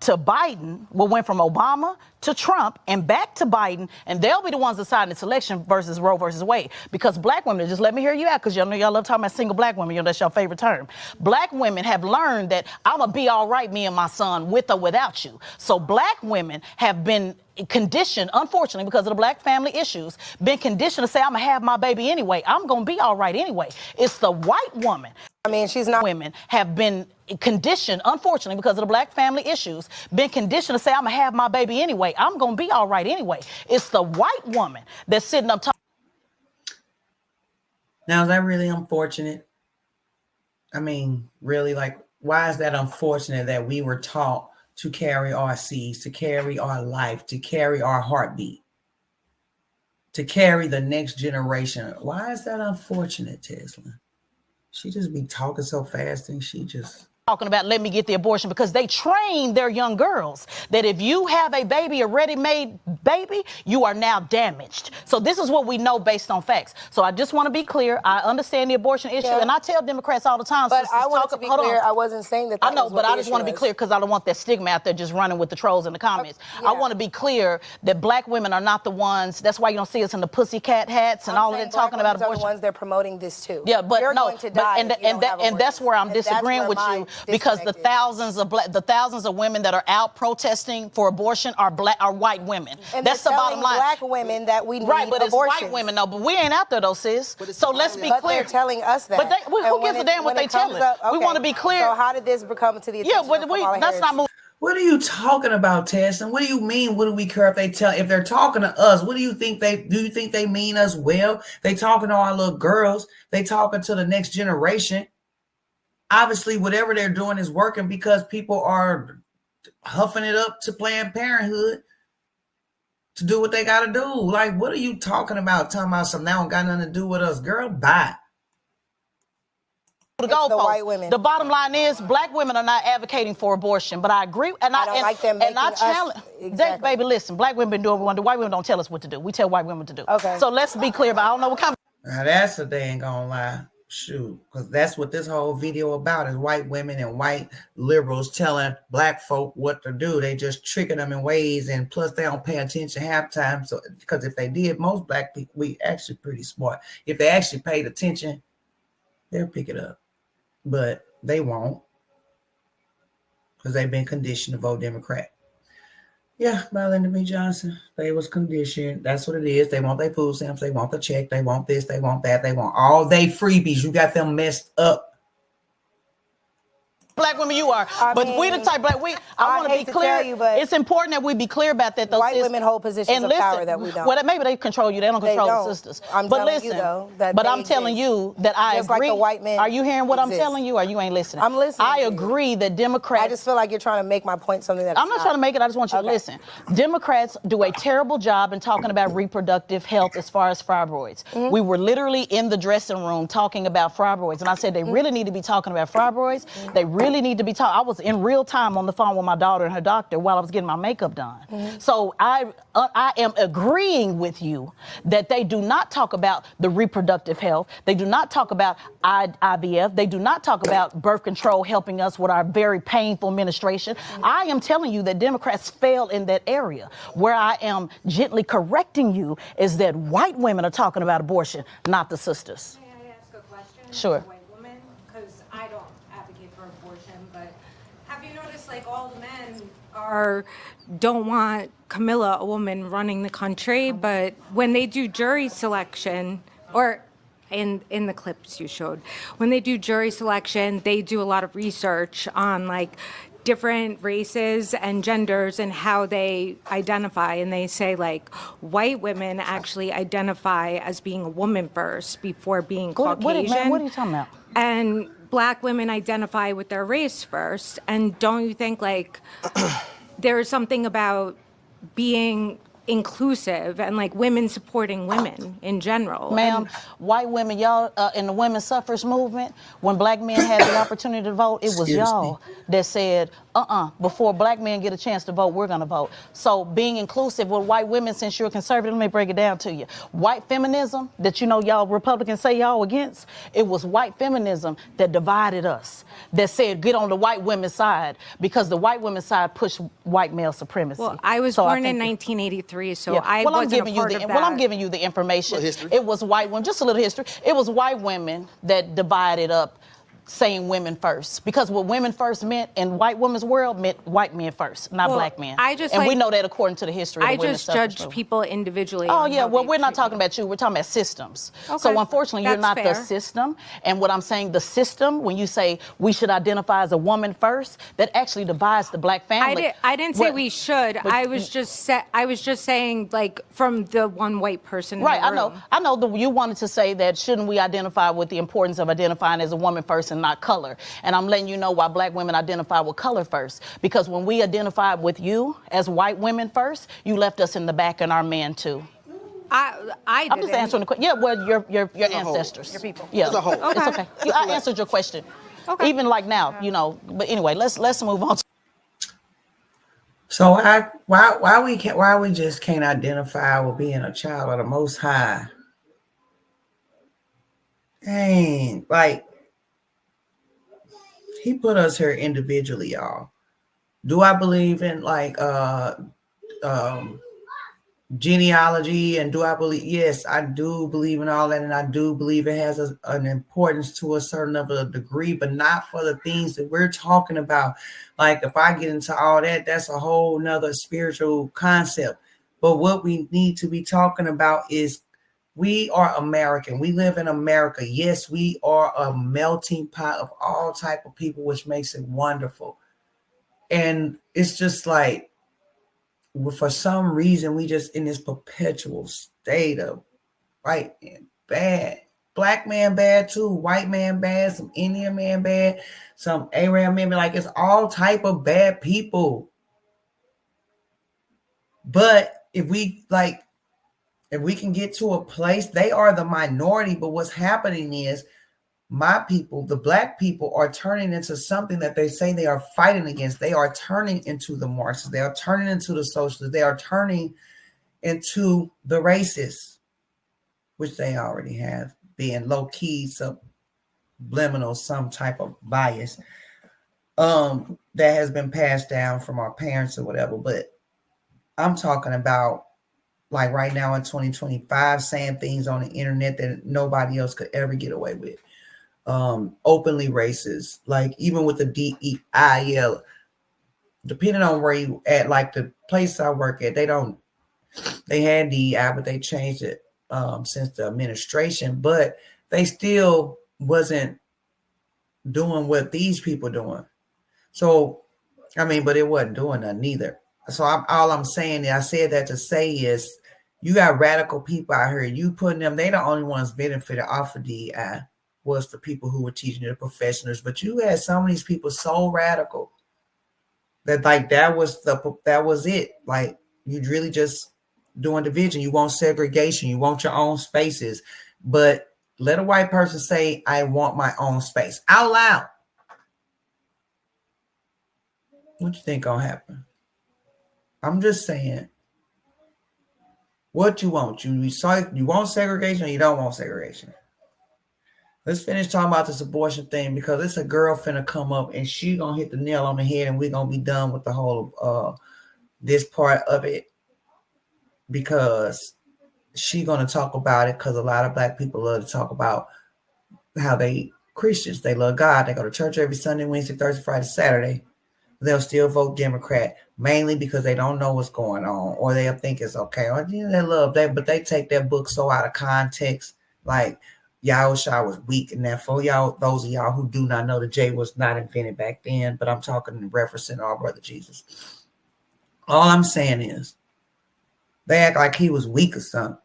to Biden, went from Obama to Trump and back to Biden, and they'll be the ones deciding this election versus Roe versus Wade. Because black women, just let me hear you out, because y'all know y'all love talking about single black women, that's your favorite term. Black women have learned that I'm gonna be all right, me and my son, with or without you. So black women have been conditioned, unfortunately, because of the black family issues, been conditioned to say, I'm gonna have my baby anyway. I'm gonna be all right anyway. It's the white woman. I mean, she's not. Women have been conditioned, unfortunately, because of the black family issues, been conditioned to say, I'm gonna have my baby anyway. I'm gonna be all right anyway. It's the white woman that's sitting up talking. Now, is that really unfortunate? I mean, really, like, why is that unfortunate that we were taught to carry our seeds, to carry our life, to carry our heartbeat, to carry the next generation? Why is that unfortunate, Tesla? She just be talking so fast and she just talking about let me get the abortion because they train their young girls that if you have a baby, a ready-made baby, you are now damaged. So this is what we know based on facts. So I just want to be clear. I understand the abortion issue, and I tell Democrats all the time. But I want to be clear. I wasn't saying that. I know, but I just want to be clear because I don't want that stigma out there just running with the trolls in the comments. I want to be clear that black women are not the ones. That's why you don't see us in the pussycat hats and all of that talking about abortion. Are the ones they're promoting this too. Yeah, but you're no, going to die and that's where I'm disagreeing with you because the thousands of women that are out protesting for abortion are white women. And that's the bottom line. Black women that we need right, but abortion. It's white women though. But we ain't out there though, sis. So let's be clear. But they're telling us that. But who gives a damn what they telling? We want to be clear. So how did this become to the attention? Yeah, but that's not moving. What are you talking about, Tess? And what do you mean? What do we care if they're talking to us? What do you think do you think they mean us well? They talking to our little girls. They talking to the next generation. Obviously, whatever they're doing is working because people are huffing it up to Planned Parenthood to do what they got to do. Like, what are you talking about? Talking about something that don't got nothing to do with us, girl? Bye. The white women. The bottom line is black women are not advocating for abortion, but I agree. And I don't like them making us. Exactly. Baby, listen, black women do what we want to do. White women don't tell us what to do. We tell white women to do. Okay. So let's be clear about I don't know what kind of. Now that's a dang gonna lie. Shoot, because that's what this whole video about is white women and white liberals telling black folk what to do. They just tricking them in ways, and plus they don't pay attention half time. So because if they did, most black people, we actually pretty smart. If they actually paid attention, they'll pick it up. But they won't because they've been conditioned to vote Democrat. Yeah, by Lyndon B. Johnson. They was conditioned. That's what it is. They want their food stamps. They want the check. They want this. They want that. They want all they freebies. You got them messed up. black women you are. But we the type black I want to be clear. You, but it's important that we be clear about that. Though, white women hold positions of power that we don't. Well, maybe they control you. They don't control the sisters. I'm telling you though. But I'm telling you that I just agree. Like the white men are you hearing what exist. I'm telling you? Or you ain't listening? I'm listening. I agree that Democrats. I just feel like you're trying to make my point something that I'm not trying to make it. I just want you to listen. Democrats do a terrible job in talking about reproductive health as far as fibroids. We were literally in the dressing room talking about fibroids, and I said they really need to be talking about fibroids. They really need to be talking. I was in real time on the phone with my daughter and her doctor while I was getting my makeup done. So I am agreeing with you that they do not talk about the reproductive health. They do not talk about IVF. They do not talk about birth control helping us with our very painful menstruation. I am telling you that Democrats fail in that area. Where I am gently correcting you is that white women are talking about abortion, not the sisters. May I ask a question? Sure. As a white woman, because I don't advocate for abortion, but have you noticed like all the men don't want Camilla, a woman, running the country, but when they do jury selection, or in the clips you showed, when they do jury selection, they do a lot of research on like different races and genders and how they identify, and they say like white women actually identify as being a woman first before being Caucasian. What are you talking about? And black women identify with their race first. And don't you think like there's something about being inclusive and like women supporting women in general? Ma'am, white women, y'all in the women's suffrage movement, when black men had the opportunity to vote, it was y'all that said, before black men get a chance to vote, we're gonna vote. So being inclusive with white women, since you're conservative, let me break it down to you. White feminism that you know y'all Republicans say y'all against, it was white feminism that divided us, that said get on the white women's side, because the white women's side pushed white male supremacy. Well, I was born in 1983, so I wasn't a part of that. Well, I'm giving you the information. It was white women, just a little history. It was white women that divided up saying women first, because what women first meant in white women's world meant white men first, not black men. We know that according to the history of the women's suffrage judge people individually. Oh yeah, well we're not talking about you, we're talking about systems. Okay. So unfortunately you're not the system, and what I'm saying, the system, when you say we should identify as a woman first, that actually divides the black family. I didn't say we should. I was just saying like from the one white person in the room. I know that you wanted to say that shouldn't we identify with the importance of identifying as a woman first and not color. And I'm letting you know why black women identify with color first. Because when we identified with you as white women first, you left us in the back and our men too. I'm just answering the question. Yeah, well, your ancestors. Your people. Yeah, okay. It's okay. I answered your question. Okay. Even like now, you know. But anyway, let's move on. So why we just can't identify with being a child of the Most High? Dang, like He put us here individually, y'all. Do I believe in like genealogy, and do I believe? Yes, I do believe in all that, and I do believe it has an importance to a certain level of degree, but not for the things that we're talking about. Like if I get into all that, that's a whole nother spiritual concept. But what we need to be talking about is we are American. We live in America. Yes, we are a melting pot of all type of people, which makes it wonderful. And it's just like, for some reason, we just in this perpetual state of right and bad. Black man bad too, white man bad, some Indian man bad, some Arab man bad. Like it's all type of bad people. But if we can get to a place, they are the minority. But what's happening is my people, the black people, are turning into something that they say they are fighting against. They are turning into the Marxists. They are turning into the socialists. They are turning into the racists, which they already have, being low-key, subliminal, some type of bias that has been passed down from our parents or whatever. But I'm talking about like right now in 2025, saying things on the internet that nobody else could ever get away with. Openly racist, like even with the DEIL, depending on where you at, like the place I work at, they had DEI, but they changed it since the administration, but they still wasn't doing what these people doing. So, I mean, but it wasn't doing nothing either. So all I'm saying, I said that to say is, you got radical people out here. You putting them, they the only ones benefited off of DEI was the people who were teaching the professionals. But you had some of these people so radical that like that was it. Like you really just doing division. You want segregation. You want your own spaces. But let a white person say, I want my own space out loud. What you think gonna happen? I'm just saying. What you want? You want segregation or you don't want segregation? Let's finish talking about this abortion thing because it's a girl finna come up and she gonna hit the nail on the head and we're gonna be done with the whole this part of it because she gonna talk about it because a lot of black people love to talk about how they Christians, they love God, they go to church every Sunday, Wednesday, Thursday, Friday, Saturday. They'll still vote Democrat, mainly because they don't know what's going on, or they'll think it's okay. Or they love that, but they take that book so out of context. Like Yahusha was weak in that. For y'all, those of y'all who do not know, the J was not invented back then, but I'm talking in referencing our brother Jesus. All I'm saying is they act like he was weak or something.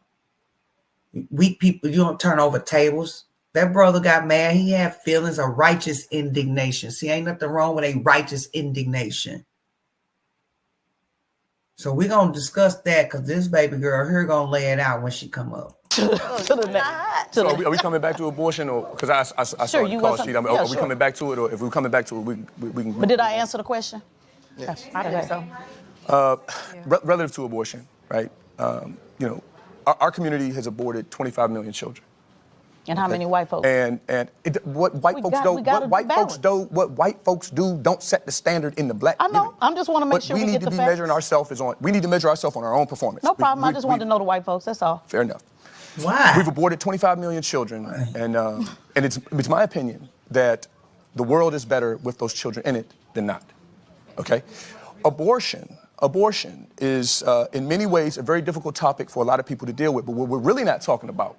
Weak people, you don't turn over tables. That brother got mad. He had feelings of righteous indignation. See, ain't nothing wrong with a righteous indignation. So we're going to discuss that because this baby girl here going to lay it out when she come up. So are we coming back to abortion or because I saw the call sheet. Are we coming back to it or if we're coming back to it, we can. But did I answer the question? Yes. I think so. Relative to abortion, right? Our community has aborted 25 million children. And how many white folks? What white folks do don't set the standard in the black community. I just want to make sure we get the facts. We need to measure ourselves on our own performance. No problem. I just wanted to know the white folks. That's all. Fair enough. Why? We've aborted 25 million children, and it's my opinion that the world is better with those children in it than not. Okay, abortion is in many ways a very difficult topic for a lot of people to deal with. But what we're really not talking about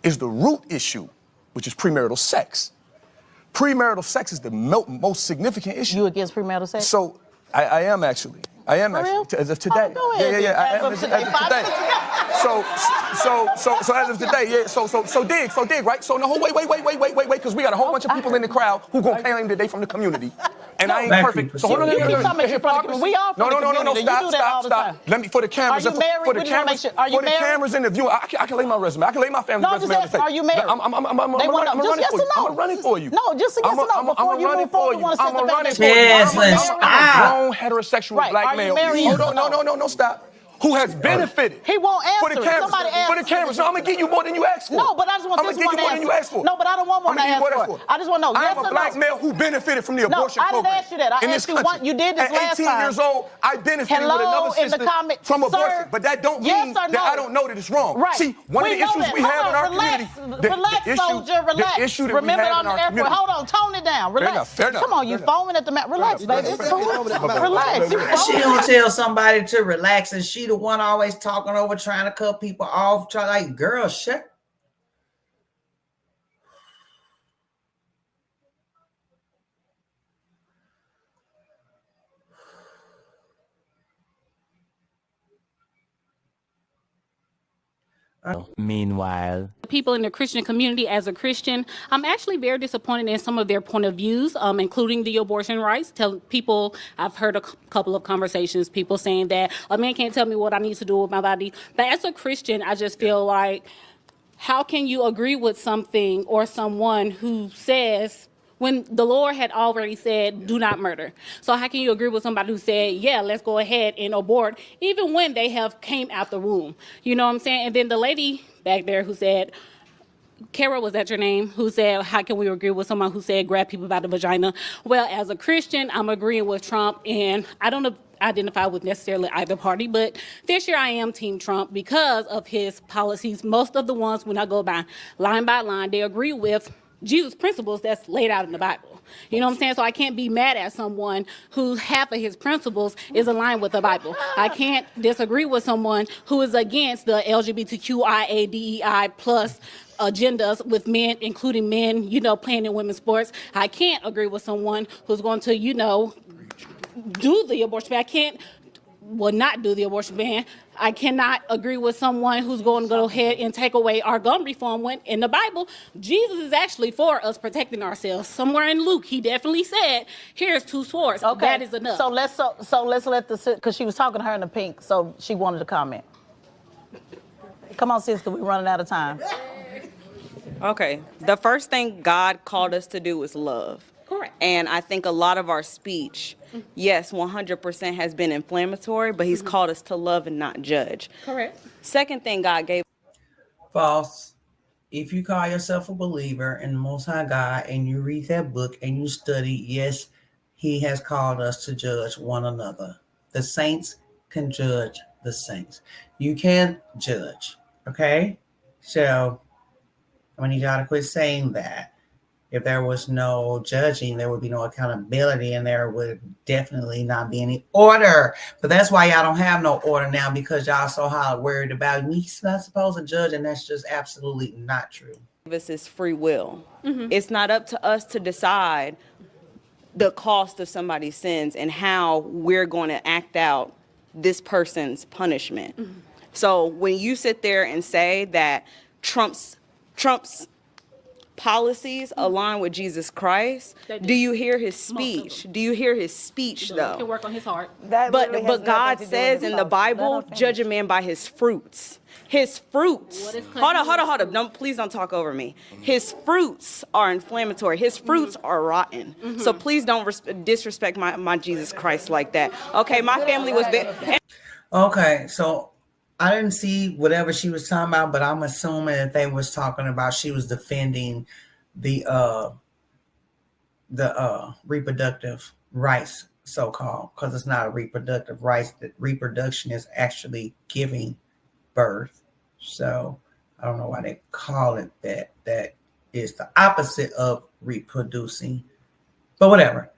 is the root issue, which is premarital sex. Premarital sex is the most significant issue. You against premarital sex? So I am actually. As of today. Oh, go ahead. Yeah. I am as of today. So as of today, yeah. So dig, right? So no, wait, because we got a whole bunch of people in the crowd who gonna claim that they from the community, and I ain't perfect. So hold on, you keep talking about you're from the community. We all from the community. No, stop. Let me for the cameras. Are you married? For the cameras in the view, I can lay my resume. I can lay my family resume on the table. Are you married? I'm running for you. No, just a yes or no. Before you move forward, you want to set the foundation. Yes, I'm a grown heterosexual black male. No, stop. Who has benefited? He won't answer. For the cameras. Somebody answer. For the cameras. No, I'm gonna give you more than you asked for. No, but I just want this one to answer. No, but I don't want one to answer. I just want to know. Yes or no? I'm a black male who benefited from the abortion program. No, I didn't ask you that. I asked you what you did this last time. At 18 years old, I benefited with another sister from abortion. But that don't mean that I don't know that it's wrong. Right. See, one of the issues we have in our community. Relax, soldier. Relax. Remember on the airport. Hold on. Tone it down. Relax. Fair enough. Come on, you foaming at the mouth. Relax, baby. Relax. She don't tell somebody to relax, and she the one always talking over, trying to cut people off. Like, girl, shut. Meanwhile, people in the Christian community, as a Christian, I'm actually very disappointed in some of their point of views, including the abortion rights. Tell people, I've heard a couple of conversations, people saying that a man can't tell me what I need to do with my body. But as a Christian, I just feel like, how can you agree with something or someone who says, when the Lord had already said, do not murder? So how can you agree with somebody who said, yeah, let's go ahead and abort, even when they have came out the womb? You know what I'm saying? And then the lady back there who said, Kara, was that your name? Who said, how can we agree with someone who said, grab people by the vagina? Well, as a Christian, I'm agreeing with Trump, and I don't identify with necessarily either party, but this year I am Team Trump because of his policies. Most of the ones, when I go by line, they agree with Jesus' principles that's laid out in the Bible. You know what I'm saying? So I can't be mad at someone who half of his principles is aligned with the Bible. I can't disagree with someone who is against the LGBTQIA, plus agendas with men, including men, playing in women's sports. I can't agree with someone who's going to, do the abortion ban. Not do the abortion ban. I cannot agree with someone who's going to go ahead and take away our gun reform when in the Bible, Jesus is actually for us protecting ourselves. Somewhere in Luke, he definitely said, here's 2 swords. Okay. That is enough. So let's let because she was talking to her in the pink, so she wanted to comment. Come on, sis, because we're running out of time. Okay. The first thing God called us to do is love. Correct. And I think a lot of our speech, yes, 100% has been inflammatory, but he's called us to love and not judge. Correct. Second thing God gave. False. If you call yourself a believer in the Most High God and you read that book and you study, yes, he has called us to judge one another. The saints can judge the saints. You can't judge, okay? So I need y'all to quit saying that. If there was no judging, there would be no accountability, and there would definitely not be any order. But that's why y'all don't have no order now, because y'all so hard worried about he's not supposed to judge, and that's just absolutely not true. This is free will. It's not up to us to decide the cost of somebody's sins and how we're going to act out this person's punishment. So when you sit there and say that Trump's policies align with Jesus Christ, do you hear his speech? Do you hear his speech, though? He can work on his heart. But God says in the Bible, judge a man by his fruits. His fruits. Hold on. No, please don't talk over me. His fruits are inflammatory. His fruits are rotten. So please don't disrespect my Jesus Christ like that. Okay, my family was there. Okay, so I didn't see whatever she was talking about, but I'm assuming that they was talking about she was defending the reproductive rights, so-called, because it's not a reproductive rights. That reproduction is actually giving birth. So I don't know why they call it that. That is the opposite of reproducing, but whatever.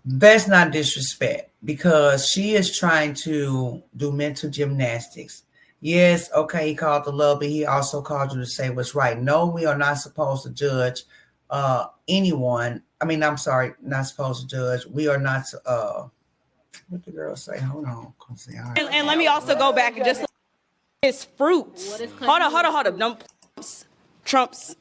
That's not disrespect, because she is trying to do mental gymnastics. Yes, okay, he called the love, but he also called you to say what's right. No, we are not supposed to judge anyone. I mean, I'm sorry, not supposed to judge. We are not, what the girl say? Hold on. And let me also go back and just his fruits. Hold on. No, Trump's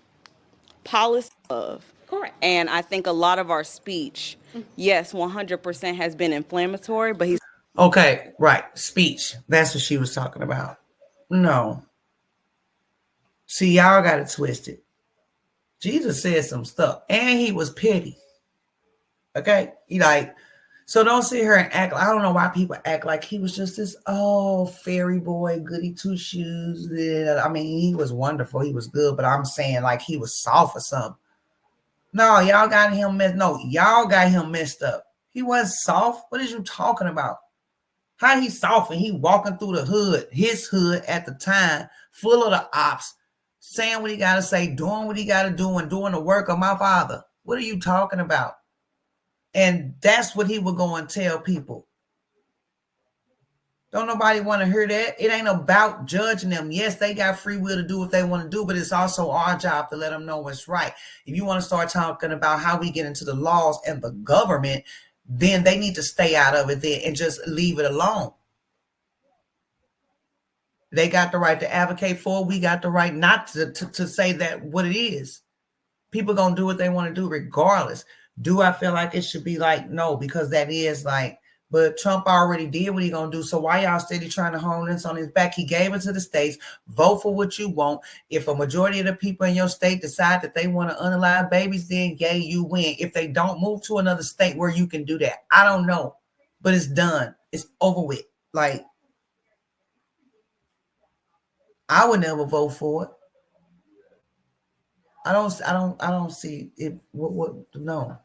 policy of. Correct. And I think a lot of our speech, yes, 100% has been inflammatory, but he's. Okay, right. Speech. That's what she was talking about. No. See, y'all got it twisted. Jesus said some stuff, and he was petty. Okay? So don't sit here and act. I don't know why people act like he was just this, fairy boy, goody two shoes. I mean, he was wonderful. He was good, but I'm saying like he was soft or something. No, y'all got him messed up. He wasn't soft. What is you talking about? How he soft and he walking through the hood, his hood at the time, full of the ops, saying what he got to say, doing what he got to do, and doing the work of my father. What are you talking about? And that's what he would go and tell people. Don't nobody want to hear that. It ain't about judging them. Yes, they got free will to do what they want to do, but it's also our job to let them know what's right. If you want to start talking about how we get into the laws and the government, then they need to stay out of it there and just leave it alone. They got the right to advocate for it. We got the right not to say that what it is. People going to do what they want to do regardless. Do I feel like it should be like, no, because that is like, but Trump already did what he gonna do. So why y'all steady trying to hone this on his back? He gave it to the states. Vote for what you want. If a majority of the people in your state decide that they want to unalive babies, then yay, you win. If they don't, move to another state where you can do that. I don't know, but it's done. It's over with. Like, I would never vote for it. I don't see it. No.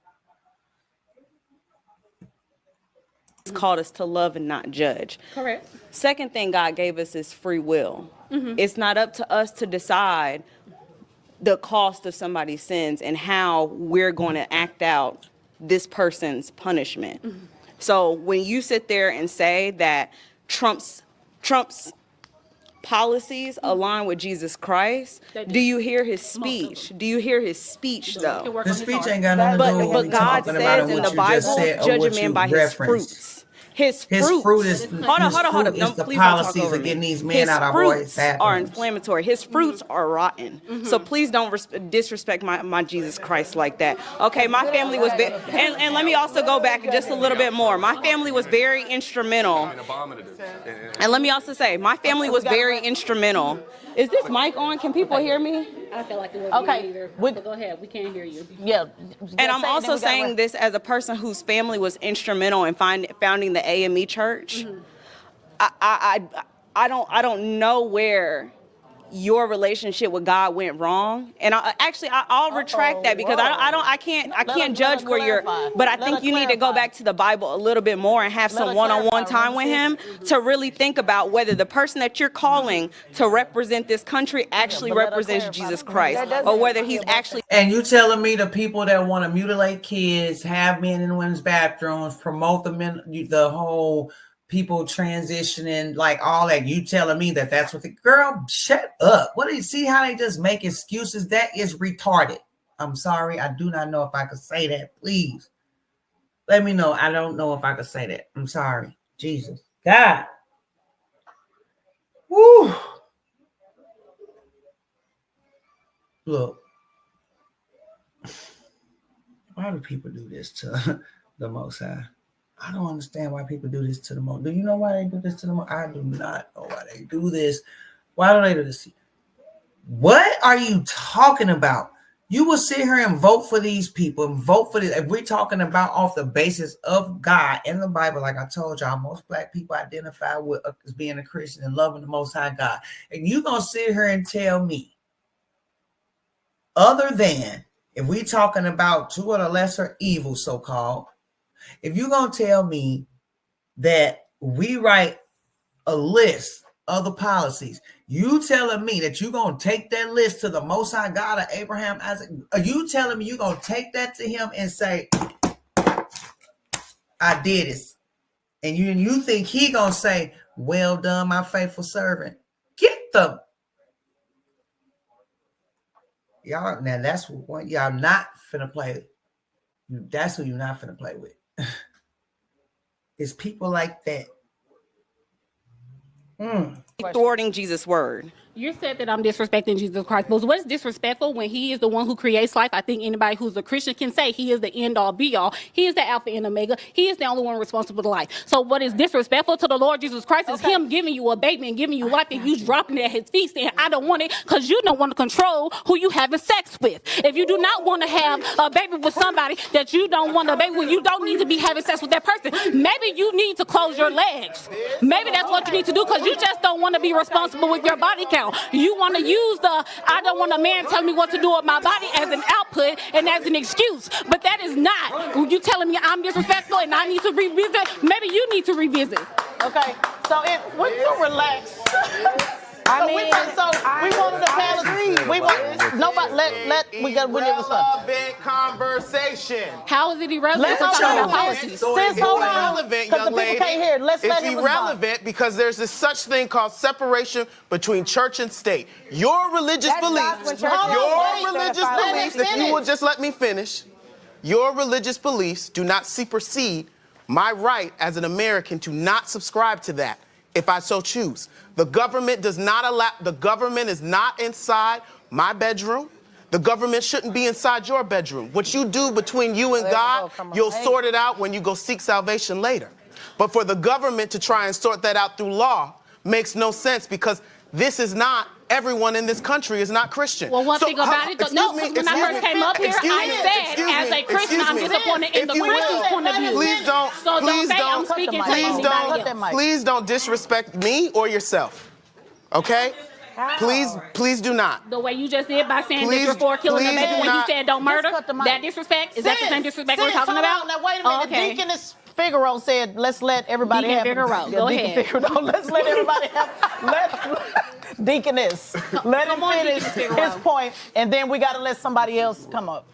Called us to love and not judge. Correct. Second thing God gave us is free will. It's not up to us to decide the cost of somebody's sins and how we're going to act out this person's punishment. Mm-hmm. So when you sit there and say that Trump's policies align with Jesus Christ, do you hear his speech? Do you hear his speech, though? The speech ain't got nothing to do with what But God says in the Bible, judge a man by his fruits. His fruit is hold on. No, the policies of getting these men out of our boys' bathrooms. Are inflammatory. His fruits are rotten. Mm-hmm. So please don't disrespect my Jesus Christ like that. Okay, my family was and let me also go back just a little bit more. My family was very instrumental. And let me also say, my family was very instrumental. Is this mic on? Can people hear me? I feel like it wasn't either. But go ahead, we can't hear you. Yeah. And I'm also saying this as a person whose family was instrumental in founding the AME Church. Mm-hmm. I don't know where your relationship with God went wrong, and I'll retract that because I can't judge where you're. But I think you need to go back to the Bible a little bit more and have some one-on-one time with Him to really think about whether the person that you're calling to represent this country actually represents Jesus Christ, or whether he's actually. And you telling me the people that want to mutilate kids, have men in women's bathrooms, promote the whole. People transitioning, like all that, you telling me that's what girl, shut up. What do you see how they just make excuses? That is retarded. I'm sorry. I do not know if I could say that. Please let me know. I don't know if I could say that. I'm sorry. Jesus. God. Woo. Look. Why do people do this to the Most High? I don't understand why people do this to the Most. Do you know why they do this to the Most? I do not know why they do this. Why do they do this? What are you talking about? You will sit here and vote for these people and vote for this. If we're talking about off the basis of God in the Bible, like I told y'all, most Black people identify with as being a Christian and loving the Most High God. And you're going to sit here and tell me, other than if we're talking about two of the lesser evils, so-called, if you're going to tell me that we write a list of the policies, you telling me that you're going to take that list to the Most High God of Abraham, Isaac, are you telling me you're going to take that to him and say, I did it? And you think he going to say, well done, my faithful servant? Get them. Y'all, now that's what y'all not finna play with. That's who you're not finna play with. It's people like that. Thwarting Jesus' word. You said that I'm disrespecting Jesus Christ, but what is disrespectful when he is the one who creates life? I think anybody who's a Christian can say he is the end all be all. He is the Alpha and Omega. He is the only one responsible for life. So what is disrespectful to the Lord Jesus Christ is him giving you a baby and giving you life and you dropping it at his feet saying, I don't want it, because you don't want to control who you having sex with. If you do not want to have a baby with somebody that you don't want a baby with, you don't need to be having sex with that person. Maybe you need to close your legs. Maybe that's what you need to do, because you just don't want to be responsible with your body count. You want to use I don't want a man telling me what to do with my body as an output and as an excuse. But that is not. You telling me I'm disrespectful and I need to revisit? Maybe you need to revisit. Okay, so when you relax. We wanted to pass. We want nobody. We got irrelevant conversation. How is it irrelevant? It's irrelevant, young lady. It's irrelevant because there's this such thing called separation between church and state. Your religious beliefs. If you will just let me finish, your religious beliefs do not supersede my right as an American to not subscribe to that if I so choose. The government does not allow, the government is not inside my bedroom. The government shouldn't be inside your bedroom. What you do between you and God, you'll sort it out when you go seek salvation later. But for the government to try and sort that out through law makes no sense, because this is not, everyone in this country is not Christian. Well, one thing about it, when I first came up here, I said, as a Christian, I'm disappointed in the Christian's point of view. Please don't disrespect me or yourself. Okay? Please do not. The way you just did by saying that you're for killing a baby when he said don't murder, that disrespect, is that the same disrespect we're talking about? Now, wait a minute. Deaconess Figaro said, let's let everybody have. Figaro, go ahead. Let's let everybody have. Deaconess, let him finish his point, and then we got to let somebody else come up.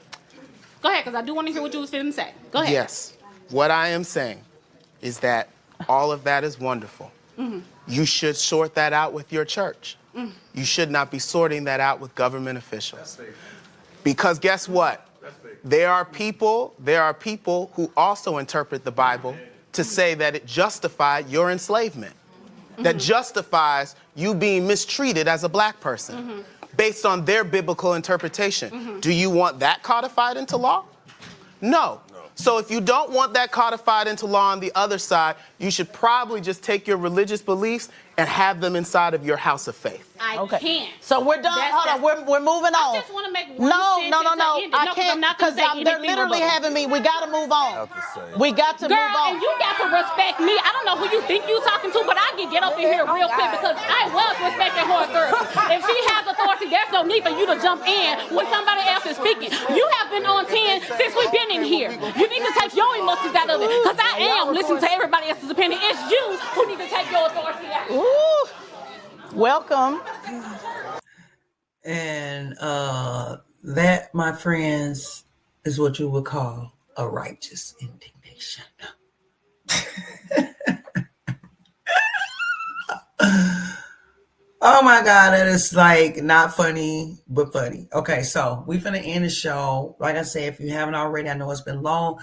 Go ahead, because I do want to hear what you was finna say. Go ahead. Yes. What I am saying is that all of that is wonderful. Mm-hmm. You should sort that out with your church. Mm. You should not be sorting that out with government officials. Because guess what? There are people who also interpret the Bible to say that it justified your enslavement, that justifies you being mistreated as a black person based on their biblical interpretation. Do you want that codified into law? No. So if you don't want that codified into law on the other side, you should probably just take your religious beliefs and have them inside of your house of faith. I can't. So we're done. Hold on. We're moving on. I just want to make one No. sentence. I can't because they're literally having me. We got to move on. We got to move on. And you got to respect me. I don't know who you think you talking to, but I can get up in here real quick because I was respecting her authority. If she has authority, there's no need for you to jump in when somebody else is speaking. You have been on 10 since we've been in here. You need to take your emotions out of it because I am listening to everybody else's opinion. It's you who need to take your authority out. Ooh. Welcome. And that, my friends, is what you would call a righteous indignation. Oh my God, that is like not funny, but funny. Okay, so we finna end the show. Like I said, if you haven't already, I know it's been long.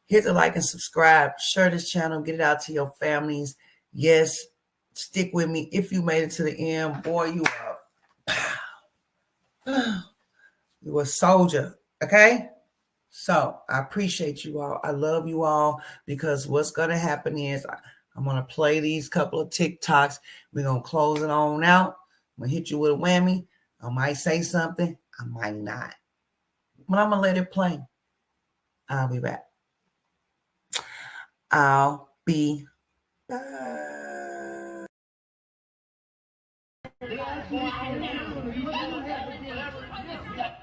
Hit the like and subscribe. Share this channel. Get it out to your families. Yes, stick with me. If you made it to the end, boy, you are you a soldier. Okay? So I appreciate you all. I love you all because what's gonna happen is I'm gonna play these couple of TikToks. We're gonna close it on out. I'm gonna hit you with a whammy. I might say something, I might not. But I'm gonna let it play. I'll be back. I'll be back.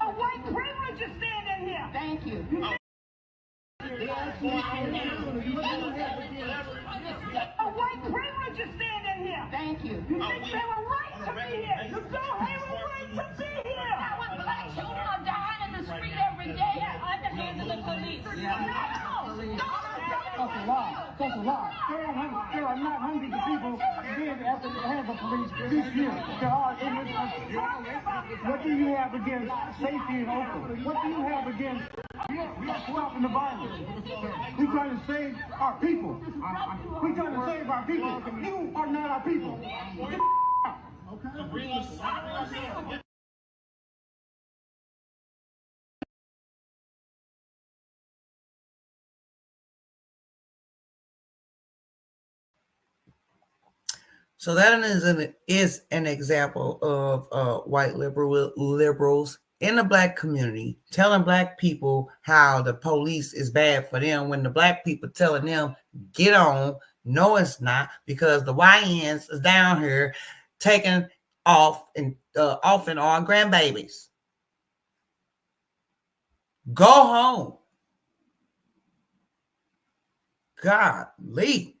A white privilege is standing here. Thank you. A white privilege is standing here. Thank you. You think they were right to be here? You don't have a right to be here. Now when black children are dying in the street every day at the hands of the police. That's a lie. That's a lie. There are not hundreds of people dead at the hands of police this year. There are What do you have against safety in Oakland? What do you have against stopping the violence? We're trying to save our people. We're trying to save our people. You are not our people. Get out. Okay? So that is an example of white liberals in the black community telling black people how the police is bad for them when the black people telling them, get on. No, it's not, because the YNs is down here taking off and offing our grandbabies. Go home. Golly.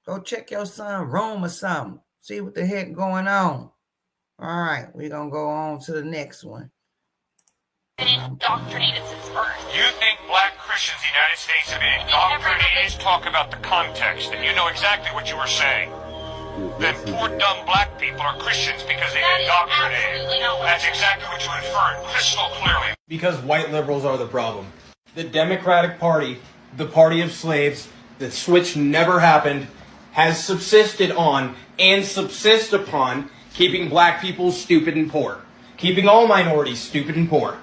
Go check your son's room or something. See what the heck going on. All right, we're going to go on to the next one. Indoctrinated since birth. You think black Christians in the United States have been indoctrinated? Talk about the context, and you know exactly what you were saying. Then poor dumb black people are Christians because they've been indoctrinated. That's exactly what you inferred crystal clearly. Because white liberals are the problem. The Democratic Party, the party of slaves, the switch never happened, has subsisted on and subsist upon keeping black people stupid and poor. Keeping all minorities stupid and poor.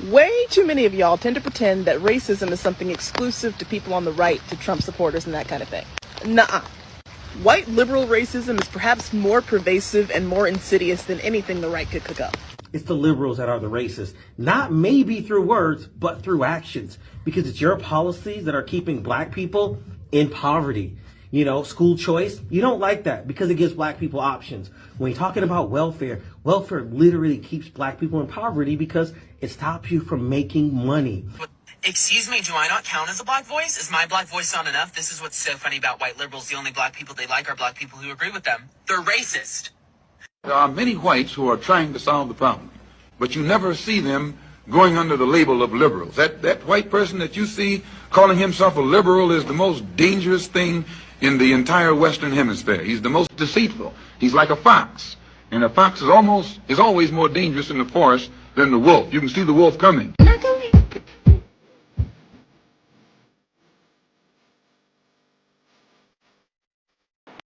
Way too many of y'all tend to pretend that racism is something exclusive to people on the right, to Trump supporters and that kind of thing. Nuh-uh. White liberal racism is perhaps more pervasive and more insidious than anything the right could cook up. It's the liberals that are the racists. Not maybe through words, but through actions. Because it's your policies that are keeping black people in poverty. You know, school choice, you don't like that because it gives black people options. When you're talking about welfare, welfare literally keeps black people in poverty because it stops you from making money. Excuse me, do I not count as a black voice? Is my black voice not enough? This is what's so funny about white liberals. The only black people they like are black people who agree with them. They're racist. There are many whites who are trying to solve the problem, but you never see them going under the label of liberals. That white person that you see calling himself a liberal is the most dangerous thing in the entire Western Hemisphere. He's the most deceitful. He's like a fox, and a fox is always more dangerous in the forest than the wolf. You can see the wolf coming.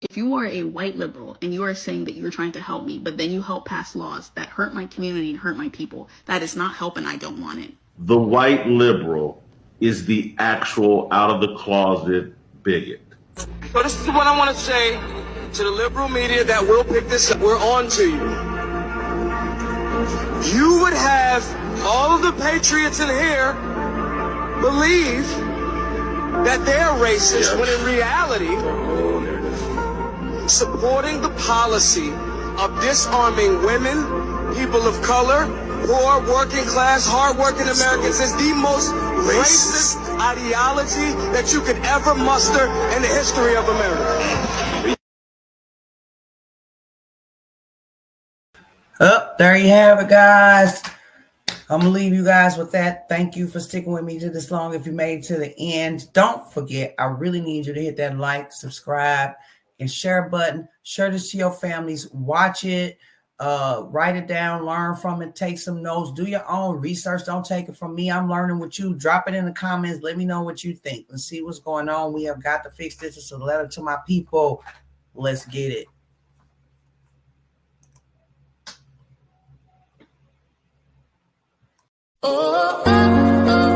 If you are a white liberal and you are saying that you're trying to help me, but then you help pass laws that hurt my community and hurt my people, that is not help and I don't want it. The white liberal is the actual out of the closet bigot. So this is what I want to say to the liberal media that will pick this up. We're on to you. You would have all of the patriots in here believe that they're racist, when in reality, supporting the policy of disarming women, people of color, poor, working class, hardworking Americans is the most racist ideology that you could ever muster in the history of America. There you have it, guys. I'm going to leave you guys with that. Thank you for sticking with me to this long. If you made it to the end, don't forget, I really need you to hit that like, subscribe, and share button. Share this to your families. Watch it. Write it down. Learn from it. Take some notes. Do your own research. Don't take it from me. I'm learning with you. Drop it in the comments. Let me know what you think. Let's see what's going on. We have got to fix this. It's a letter to my people. Let's get it. Oh, oh, oh.